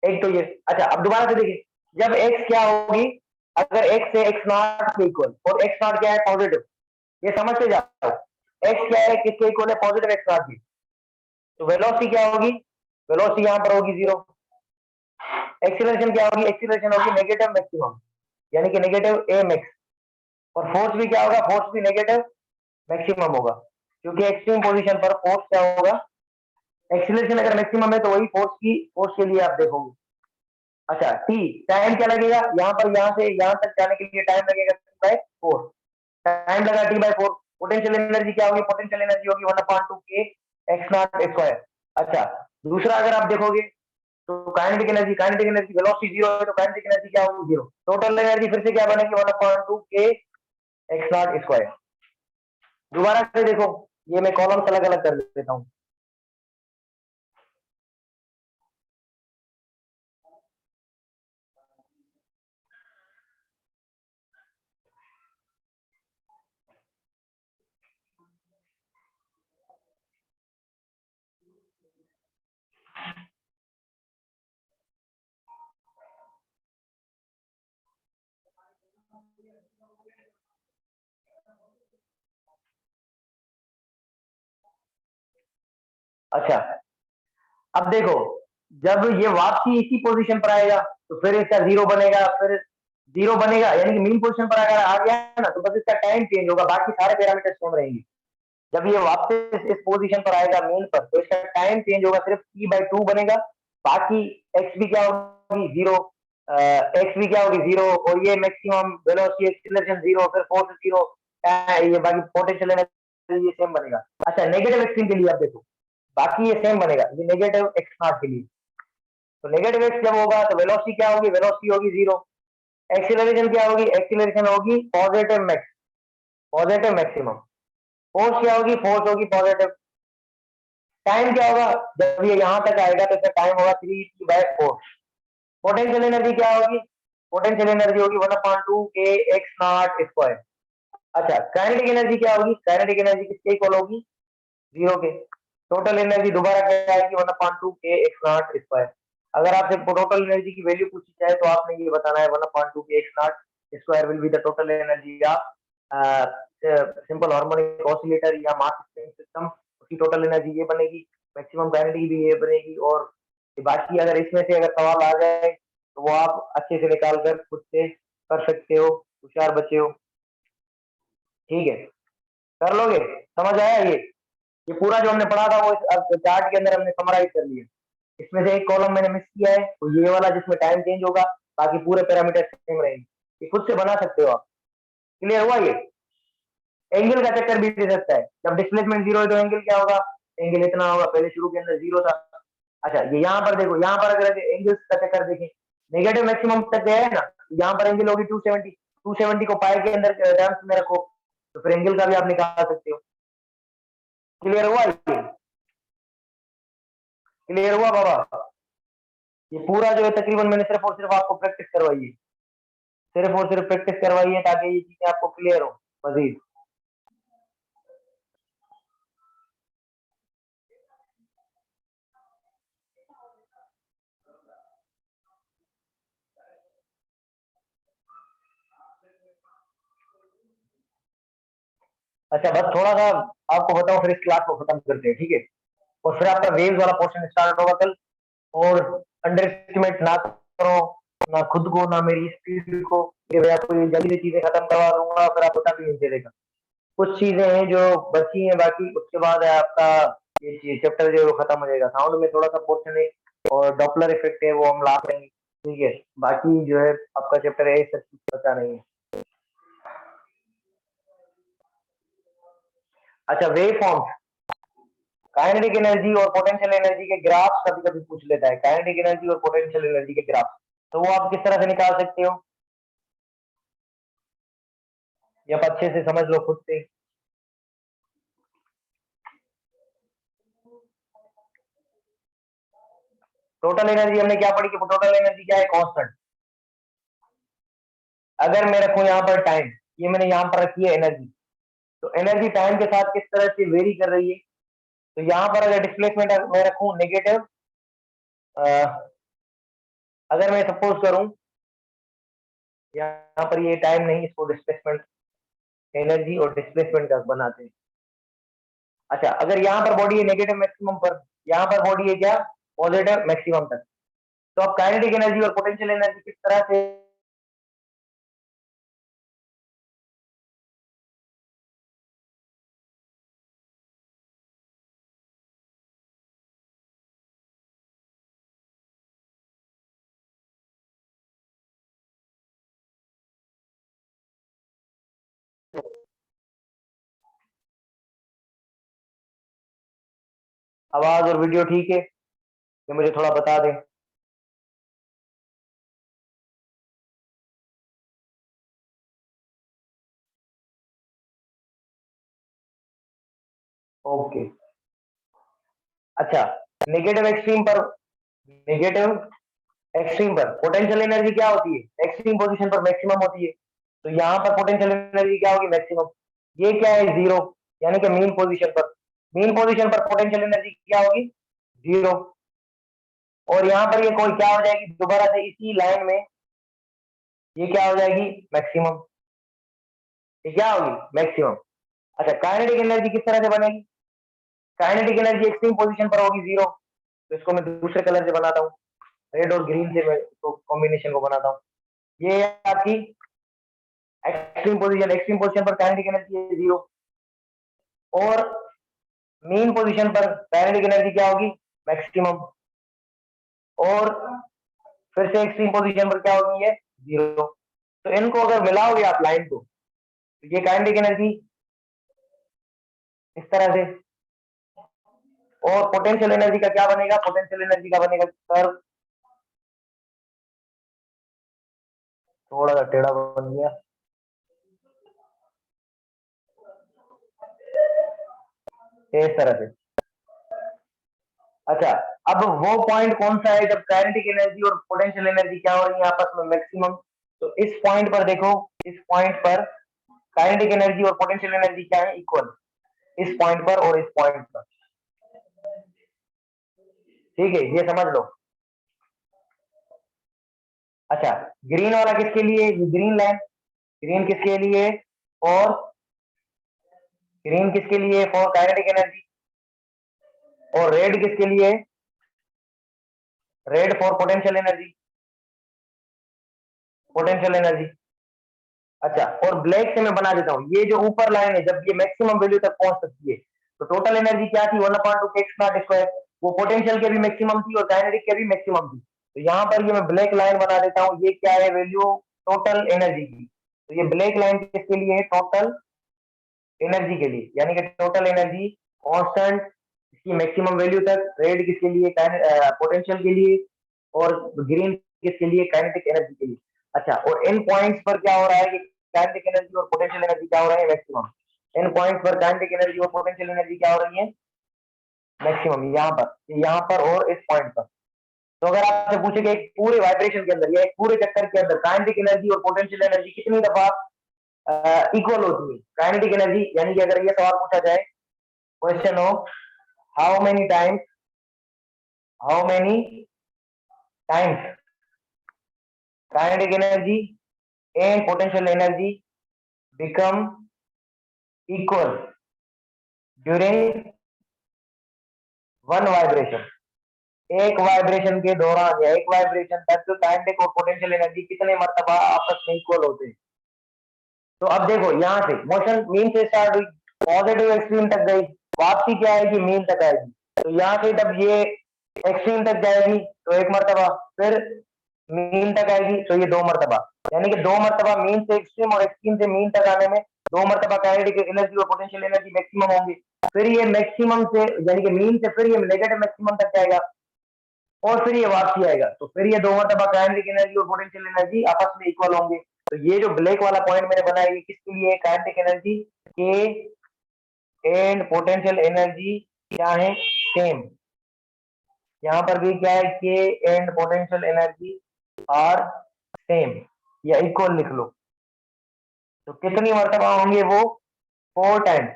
एक तो ये। अच्छा अब दोबारा से देखिए, जब एक्स क्या होगी, अगर एक्स से एक्स नॉट के इक्वल, और एक्स नॉट क्या है, पॉजिटिव, ये समझते जाओ। एक्स क्या है, किसके इक्वल है, पॉजिटिव एक्स नॉट की, तो वेलोसिटी क्या होगी, वेलोसिटी यहाँ पर होगी जीरो। एक्सीलरेशन क्या होगी, एक्सीलरेशन होगी नेगेटिव मैक्सिमम, यानी कि नेगेटिव ए मैक्स। और फोर्स भी क्या होगा, फोर्स भी नेगेटिव मैक्सिमम होगा, क्योंकि एक्सट्रीम पोजीशन पर फोर्स क्या होगा, एक्सीलरेशन अगर मैक्सिमम है तो वही फोर्स के लिए आप देखोगे। अच्छा टी टाइम क्या लगेगा, यहाँ पर यहाँ से यहाँ तक जाने के लिए टाइम लगेगा टी बाई फोर, टाइम लगा T by four. Potential energy क्या होगी, पोटेंशियल एनर्जी होगी वन अपॉन टू के एक्स नॉट स्क्वायर। अच्छा दूसरा अगर आप देखोगे तो काइनेटिक एनर्जी वेलोसिटी जीरो है तो काइनेटिक एनर्जी क्या होगी, जीरो। टोटल एनर्जी फिर से क्या बनेगी, वन अपॉन टू के एक्स नॉट स्क्वायर। दोबारा से देखो, ये मैं कॉलम्स अलग अलग कर देता हूँ। अच्छा अब देखो, जब ये वापसी इसी पोजीशन पर आएगा तो फिर इसका जीरो बनेगा, फिर जीरो बनेगा, यानी कि मेन पोजीशन पर अगर आ गया है ना तो बस इसका टाइम चेंज होगा, बाकी सारे पैरामीटर सेम रहेंगे। जब ये वापस इस पोजीशन पर आएगा मेन पर तो इसका टाइम चेंज होगा, सिर्फ टी बाई टू बनेगा, बाकी एक्स भी क्या होगी, जीरो। एक्स भी क्या होगी, जीरो, और ये मैक्सिमम वेलोसिटी, एक्सीलरेशन जीरो, फिर फोर्स जीरो, ये बाकी पोटेंशियल एनर्जी ये सेम बनेगा। अच्छा नेगेटिव एक्सट्रीम के लिए आप देखो, बाकी ये सेम बनेगा, ये नेगेटिव एक्स नॉट के लिए। तो नेगेटिव एक्स जब होगा तो वेलोसिटी क्या होगी, वेलोसिटी होगी जीरो। एक्सीलरेशन क्या होगी, एक्सीलरेशन होगी positive max, positive maximum. Force क्या होगी, फोर्स होगी पॉजिटिव। टाइम क्या होगा, जब ये यहां तक आएगा तो इसका टाइम होगा three T by four. Potential energy क्या होगी, पोटेंशियल एनर्जी होगी वन अपॉन टू के एक्स नॉट स्क्वायर। अच्छा काइनेटिक एनर्जी क्या होगी, काइनेटिक एनर्जी किसके इक्वल होगी, जीरो के। टोटल एनर्जी दोबारा क्या आएगी, वन अपॉन टू के एक्स नॉट स्क्वायर। अगर आपसे टोटल एनर्जी की वैल्यू पूछी जाए तो आपने ये बताना है, वन अपॉन टू के x not square will be the total energy of simple harmonic oscillator या मास स्प्रिंग सिस्टम, उसकी टोटल एनर्जी ये बनेगी, मैक्सिमम काइनेटिक भी ये बनेगी। और बाकी अगर इसमें से अगर सवाल आ जाए तो वो आप अच्छे से निकाल कर खुद से कर सकते हो, होशियार बच्चे हो। ठीक है, कर लोगे, समझ आया ये पूरा जो हमने पढ़ा था वो इस चार्ट के अंदर हमने समराइज कर लिया। इसमें से एक कॉलम मैंने मिस किया है, तो ये वाला जिसमें टाइम चेंज होगा, बाकी पूरे पैरामीटर सेम रहेंगे। ये खुद से बना सकते हो आप। क्लियर हुआ ये? एंगल का चक्कर भी दे सकता है, जब डिस्प्लेसमेंट जीरो है तो एंगल क्या होगा, एंगल इतना होगा, पहले शुरू के अंदर जीरो था। अच्छा ये यहाँ पर देखो, यहाँ पर अगर एंगल्स का चक्कर देखें, नेगेटिव मैक्सिमम तक गया है ना, यहाँ पर एंगल होगी 270। 270 को पाई के अंदर टर्म्स में रखो तो फिर एंगल का भी आप निकाल सकते हो। क्लियर हुआ ये? क्लियर हुआ बाबा? ये पूरा जो है तकरीबन मैंने सिर्फ और सिर्फ आपको प्रैक्टिस करवाई है, सिर्फ और सिर्फ प्रैक्टिस करवाई है ताकि ये चीजें आपको क्लियर हो मजीद। अच्छा, बस थोड़ा सा आपको बताऊं, फिर इस क्लास को खत्म करते हैं, ठीक है? और फिर आपका वेव्स वाला पोर्शन स्टार्ट होगा कल। और अंडर एस्टिमेट ना करो, ना खुद को ना मेरी स्पीड को, कि मैं आपको ये जल्दी से चीजें खत्म करवा दूंगा फिर आप पता भी नहीं चलेगा। कुछ चीजें हैं जो बची हैं, बाकी उसके बाद है आपका ये चैप्टर जो है वो खत्म हो जाएगा। साउंड में थोड़ा सा पोर्शन है और डॉपलर इफेक्ट है, वो हम ला लेंगे, ठीक है? बाकी जो है आपका चैप्टर है सब कुछ पता नहीं है। अच्छा, वेव फॉर्म, काइनेटिक एनर्जी और पोटेंशियल एनर्जी के ग्राफ कभी कभी पूछ लेता है, काइनेटिक एनर्जी और पोटेंशियल एनर्जी के ग्राफ, तो वो आप किस तरह से निकाल सकते हो, या आप अच्छे से समझ लो खुद से। टोटल एनर्जी हमने क्या पढ़ी कि टोटल एनर्जी क्या है, कांस्टेंट। अगर मैं रखूं यहाँ पर टाइम, ये मैंने यहाँ पर रखी है एनर्जी, तो एनर्जी टाइम के साथ किस तरह से वेरी कर रही है। तो यहाँ पर अगर डिस्प्लेसमेंट मैं रखूं नेगेटिव, अगर मैं सपोज करूं यहाँ पर ये टाइम नहीं, इसको डिस्प्लेसमेंट, एनर्जी और डिस्प्लेसमेंट का बनाते हैं। अच्छा, अगर यहाँ पर बॉडी है नेगेटिव मैक्सिमम पर, यहाँ पर बॉडी है क्या, पॉजिटिव मैक्सिमम तक, तो अब काइनेटिक एनर्जी और पोटेंशियल एनर्जी किस तरह से। आवाज और वीडियो ठीक है, ये मुझे थोड़ा बता दें। ओके। अच्छा, नेगेटिव एक्सट्रीम पर, नेगेटिव एक्सट्रीम पर पोटेंशियल एनर्जी क्या होती है, एक्सट्रीम पोजीशन पर मैक्सिमम होती है, तो यहाँ पर पोटेंशियल एनर्जी क्या होगी, मैक्सिमम। ये क्या है, जीरो, यानी कि मीन पोजीशन पर, मीन पोजीशन पर पोटेंशियल एनर्जी क्या होगी, जीरो। और यहाँ पर ये कोई क्या हो जाएगी, दोबारा से इसी लाइन में ये क्या हो जाएगी, मैक्सिमम, ये क्या होगी, मैक्सिमम। अच्छा, काइनेटिक एनर्जी किस तरह से बनेगी, काइनेटिक एनर्जी एक्सट्रीम पोजीशन पर होगी जीरो, तो इसको मैं दूसरे कलर से बनाता हूँ, रेड और ग्रीन से मैं इसको कॉम्बिनेशन को बनाता हूँ। ये आपकी एक्सट्रीम पोजीशन, एक्सट्रीम पोजीशन पर काइनेटिक एनर्जी है जीरो, और मेन पोजीशन पर काइनेटिक एनर्जी क्या होगी, मैक्सिमम, और फिर से एक्सट्रीम पोजीशन पर क्या होगी, ये जीरो। तो इनको अगर मिलाओगे आप लाइन को, तो ये काइनेटिक एनर्जी इस तरह से, और पोटेंशियल एनर्जी का क्या बनेगा, पोटेंशियल एनर्जी का बनेगा कर्व, थोड़ा सा टेढ़ा बन गया, इस तरह से। अच्छा, अब वो पॉइंट कौन सा है जब काइनेटिक एनर्जी और पोटेंशियल एनर्जी क्या हो रही है आपस में, मैक्सिमम। तो इस पॉइंट पर देखो, इस पॉइंट पर काइनेटिक एनर्जी और पोटेंशियल एनर्जी क्या है, इक्वल, इस पॉइंट पर और इस पॉइंट पर, ठीक है, ये समझ लो। अच्छा, ग्रीन वाला किसके लिए, ये ग्रीन लाइन, ग्रीन किसके लिए, और ग्रीन किसके लिए, फॉर काइनेटिक एनर्जी, और रेड किसके लिए, red for potential energy, potential energy. अच्छा, और ब्लैक से मैं बना देता हूँ, ये जो ऊपर लाइन है जब ये मैक्सिमम वैल्यू तक पहुंच सकती है, तो टोटल एनर्जी क्या थी, 1/2 एक्स नॉट स्क्वायर, वो पोटेंशियल के भी मैक्सिमम थी और काइनेटिक के भी मैक्सिमम थी। तो यहाँ पर ये मैं ब्लैक लाइन बना देता हूँ, ये क्या है, वैल्यू टोटल एनर्जी की। तो ये ब्लैक लाइन किसके लिए है, टोटल एनर्जी के लिए, यानी कि टोटल एनर्जी कांस्टेंट इसकी मैक्सिमम वैल्यू तक, रेड किसके लिए, पोटेंशियल के लिए, और ग्रीन किसके लिए, काइनेटिक एनर्जी के लिए। अच्छा, और इन पॉइंट्स पर क्या हो रहा है कि काइनेटिक एनर्जी और पोटेंशियल एनर्जी क्या हो रहा है, मैक्सिमम। इन पॉइंट्स पर काइनेटिक एनर्जी और पोटेंशियल एनर्जी क्या हो रही है, मैक्सिमम, यहाँ पर और इस पॉइंट पर। तो अगर आपसे पूछे कि एक पूरे वाइब्रेशन के अंदर या एक पूरे चक्कर के अंदर काइनेटिक एनर्जी और पोटेंशियल एनर्जी कितनी दफा इक्वल होती है, काइनेटिक एनर्जी, यानी कि अगर ये सवाल पूछा जाए, क्वेश्चन हो, how many times, how many times kinetic energy and potential energy become equal during one vibration, एक वाइब्रेशन के दौरान या एक वाइब्रेशन तक तो काइनेटिक और पोटेंशियल एनर्जी कितने मर्तबा आपस में इक्वल होते हैं। तो अब देखो यहाँ से मोशन मीन से स्टार्ट हुई, पॉजिटिव एक्सट्रीम तक गई, वापसी क्या आएगी, मीन तक आएगी। तो यहाँ से जब ये एक्सट्रीम तक जाएगी तो एक मर्तबा, फिर मीन तक आएगी तो ये दो मर्तबा, यानी कि दो मर्तबा मीन से एक्सट्रीम और एक्सट्रीम से मीन तक आने में दो मर्तबा काइनेटिक एनर्जी और पोटेंशियल एनर्जी मैक्सिमम होंगी। फिर ये मैक्सिमम से यानी कि मीन से फिर ये नेगेटिव मैक्सिमम तक जाएगा और फिर ये वापसी आएगा, तो फिर ये दो मर्तबा काइनेटिक एनर्जी और पोटेंशियल एनर्जी आपस में इक्वल होंगे। तो ये जो ब्लैक वाला पॉइंट मैंने बनाया ये किसके लिए, kinetic energy K and potential energy क्या है, सेम। यहाँ पर भी क्या है, K and potential energy are same या इक्वल लिख लो। तो कितनी मर्तबा होंगे वो, 4 टाइम्स,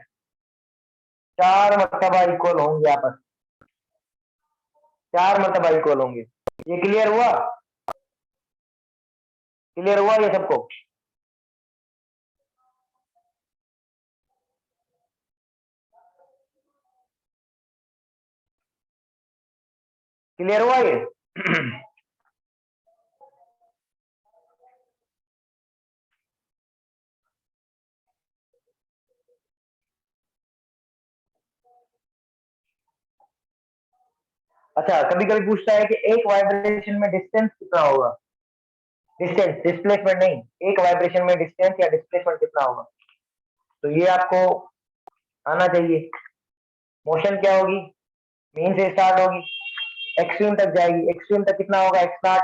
4 मर्तबा इक्वल होंगे आपस, 4 मर्तबा इक्वल होंगे। ये क्लियर हुआ, क्लियर हुआ ये सबको? क्लियर हुआ ये? अच्छा, कभी कभी पूछता है कि एक वाइब्रेशन में डिस्टेंस कितना होगा, डिस्टेंस डिस्प्लेसमेंट नहीं, एक वाइब्रेशन में डिस्टेंस या डिस्प्लेसमेंट कितना होगा। तो ये आपको आना चाहिए। मोशन क्या होगी, मीन से स्टार्ट होगी, एक्सट्रीम तक जाएगी, एक्सट्रीम तक कितना होगा, एक्स नॉट,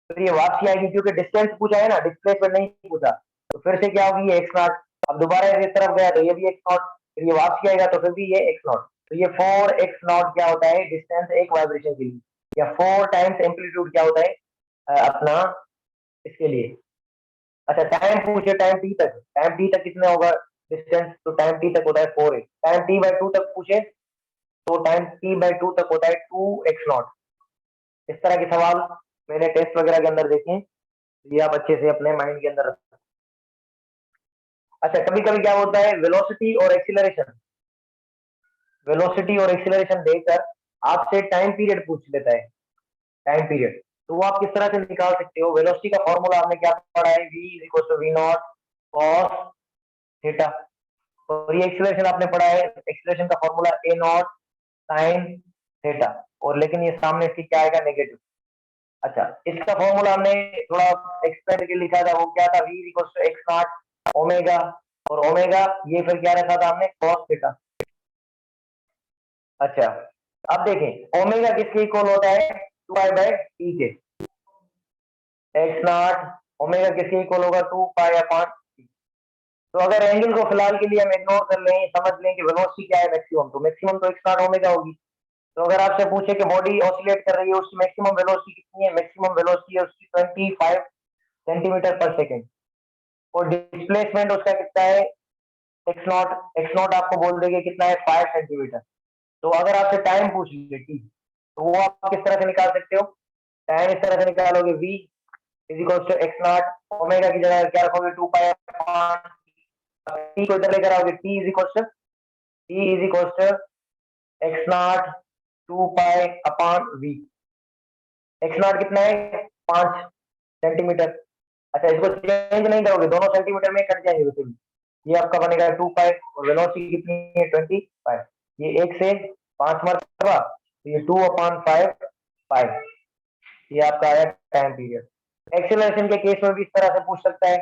फिर ये वापसी आएगी, क्योंकि डिस्टेंस पूछा है ना, डिस्प्लेसमेंट नहीं पूछा, तो फिर से क्या होगी, ये एक्स नॉट। अब दोबारा इस तरफ गया तो ये भी एक्स नॉट, फिर ये वापसी आएगा तो फिर भी ये एक्स नॉट। तो ये 4x नॉट क्या होता है, डिस्टेंस एक वाइब्रेशन के लिए, या 4 टाइम्स एम्पलीट्यूड क्या होता है अपना इसके लिए। अच्छा, टाइम पूछे टाइम टी तक, टाइम टी तक कितना होगा डिस्टेंस, तो टाइम टी तक होता है 4x, टाइम टी बाई 2 तक पूछे तो टाइम टी बाई 2 तक होता है 2x नॉट। इस तरह के सवाल मैंने टेस्ट वगैरह के अंदर देखे हैं, ये आप अच्छे से अपने माइंड के अंदर रखें। अच्छा, कभी कभी क्या होता है, वेलोसिटी और एक्सीलरेशन, वेलोसिटी और एक्सीलरेशन देकर आपसे टाइम पीरियड पूछ लेता है, टाइम पीरियड, तो वो आप किस तरह से निकाल सकते हो। वेलोसिटी का फॉर्मूला आपने क्या पढ़ा है, v equal to v not cos theta, और ये एक्सीलरेशन आपने पढ़ा है, एक्सीलरेशन का formula a not sine theta, और लेकिन ये सामने इसकी क्या आएगा, नेगेटिव। अच्छा, इसका फॉर्मूला हमने थोड़ा एक्सपेंड करके लिखा था, वो क्या था, v equal to x not omega, और ओमेगा ये फिर क्या रखा था हमने, कॉस थीटा। अच्छा, अब देखें ओमेगा किसके इक्वल होता है, 2 पाई बाय टी के, एक्स नॉट ओमेगा किसके इक्वल होगा, 2 पाई अपॉन टी। तो अगर एंगल को फिलहाल के लिए हम इग्नोर कर लें, समझ लें कि वेलोसिटी क्या है, मैक्सिमम, तो मैक्सिमम तो एक्स नॉट ओमेगा होगी। तो अगर आपसे पूछे कि बॉडी ऑसिलेट कर रही है, उसकी मैक्सिमम वेलोसिटी कितनी है, मैक्सिमम वेलोसिटी है उसकी 25 सेंटीमीटर पर सेकेंड, और डिस्प्लेसमेंट उसका कितना है, एक्स नॉट आपको बोल देंगे कितना है, 5 सेंटीमीटर। तो अगर आपसे टाइम पूछ लीजिए टी, तो वो आप किस तरह से निकाल सकते हो, टाइम इस तरह से निकालोगे, v is equal to x not omega की जगह क्या रखोगे, 2 पाई टी को इधर लेकर आओगे, t is equal to x not 2 pi upon v, x not कितना है, 5 सेंटीमीटर। अच्छा, इसको चेंज नहीं करोगे, दोनों सेंटीमीटर में कट जाएंगे वैसे भी, ये आपका बनेगा 2 पाई, और वेलोसिटी कितनी है, 25, ये 1 से 5 मरतबा, तो ये 2/5 पाई, ये आपका आया टाइम पीरियड। एक्सीलरेशन के केस में भी इस तरह से पूछ सकता है,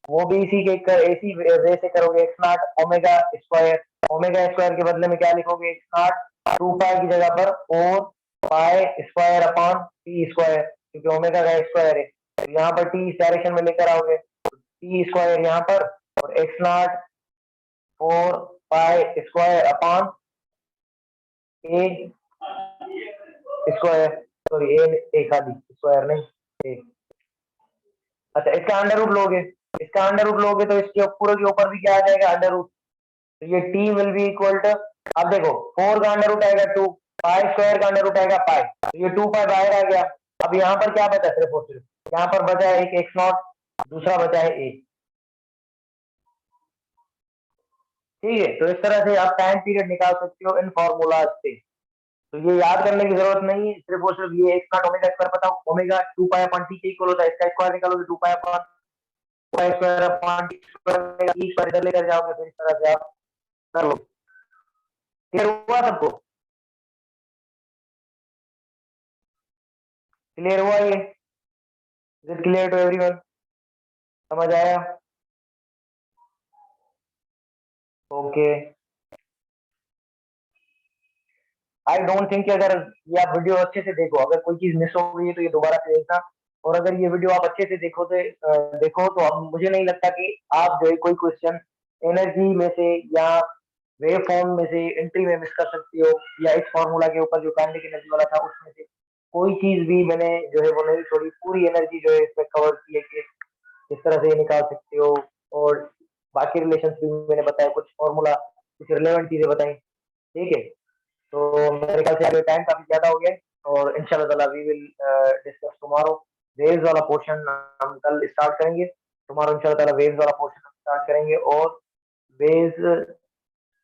वो भी इसी वे से करोगे, x not omega square, omega square के बदले में क्या लिखोगे, एक्स नॉट 2 पाई की जगह पर 4 pi square upon T square, क्योंकि ओमेगा का स्क्वायर है, तो यहाँ पर टी इस डायरेक्शन में लेकर आओगे, टी स्क्वायर यहाँ पर, और x naught 4 pi square upon a square, sorry a खाली स्क्वायर नहीं, ए। अच्छा, इसका अंडर रूट लोगे, इसका अंडर रूट लोगे तो इसके पूरे के ऊपर भी क्या आ जाएगा, अंडर रूट, तो ये t will be equal to, अब देखो 4 का अंडर रूट आएगा 2, पाई स्क्वायर का अंडर रूट आएगा पाई, तो ये 2 पाई बाहर आ गया। अब यहाँ पर क्या बचा, सिर्फ और सिर्फ यहाँ पर बचा है एक एक्स नॉट, दूसरा बचा है ए। ठीक है, तो इस तरह से आप टाइम पीरियड निकाल सकते हो इन फॉर्मूलाज से। तो ये याद करने की जरूरत नहीं है, सिर्फ और सिर्फ ये एक्स नॉट ओमेगा स्क्वायर पता हो, ओमेगा 2 पाई अपॉन टी के इक्वल होता है, इसका स्क्वायर निकालोगे 2 pi upon pi square upon T square, E square इधर लेकर जाओगे तो इस तरह से आप कर लो। क्लियर हुआ सबको? क्लियर हुआ ये? Is it clear to everyone? समझ आया? ओके। आई डोंट थिंक कि अगर ये आप वीडियो अच्छे से देखो, अगर कोई चीज मिस हो गई है तो ये दोबारा से देखना, और अगर ये वीडियो आप अच्छे से देखो तो अब मुझे नहीं लगता कि आप जो है कोई क्वेश्चन एनर्जी में से या वेव फॉर्म में से एंट्री में मिस कर सकती हो, या इस फॉर्मूला के ऊपर जो काइनेटिक एनर्जी वाला था उसमें से कोई चीज भी मैंने जो है वो नहीं छोड़ी, पूरी एनर्जी जो है इसमें कवर की है कि इस तरह से ये निकाल सकते हो। और बाकी रिलेशन भी मैंने बताया, कुछ फॉर्मूला, कुछ रिलेवेंट चीजें बताई। ठीक है, तो मेरे ख्याल से अभी टाइम काफी ज्यादा हो गया है, और इंशाल्लाह ताला we will discuss tomorrow waves वाला पोर्शन। हम कल स्टार्ट करेंगे, टुमारो इंशाल्लाह ताला वेव्स वाला पोर्शन हम स्टार्ट करेंगे, और वेव्स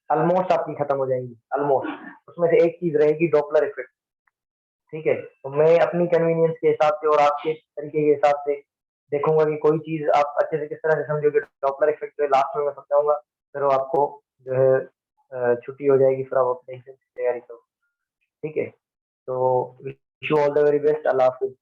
ऑलमोस्ट आपकी खत्म हो जाएंगी, ऑलमोस्ट। उसमें से एक चीज रहेगी डॉपलर इफेक्ट। ठीक है, तो मैं अपनी कन्वीनियंस के हिसाब से और आपके तरीके के हिसाब से देखूंगा कि कोई चीज आप अच्छे से किस तरह से समझोगे। डॉपलर इफेक्ट जो है लास्ट में मैं समझाऊंगा, फिर वो आपको जो है छुट्टी हो जाएगी, फिर आप अपने एग्जाम की तैयारी करो। ठीक है, तो wish you all the very best. Allah Hafiz.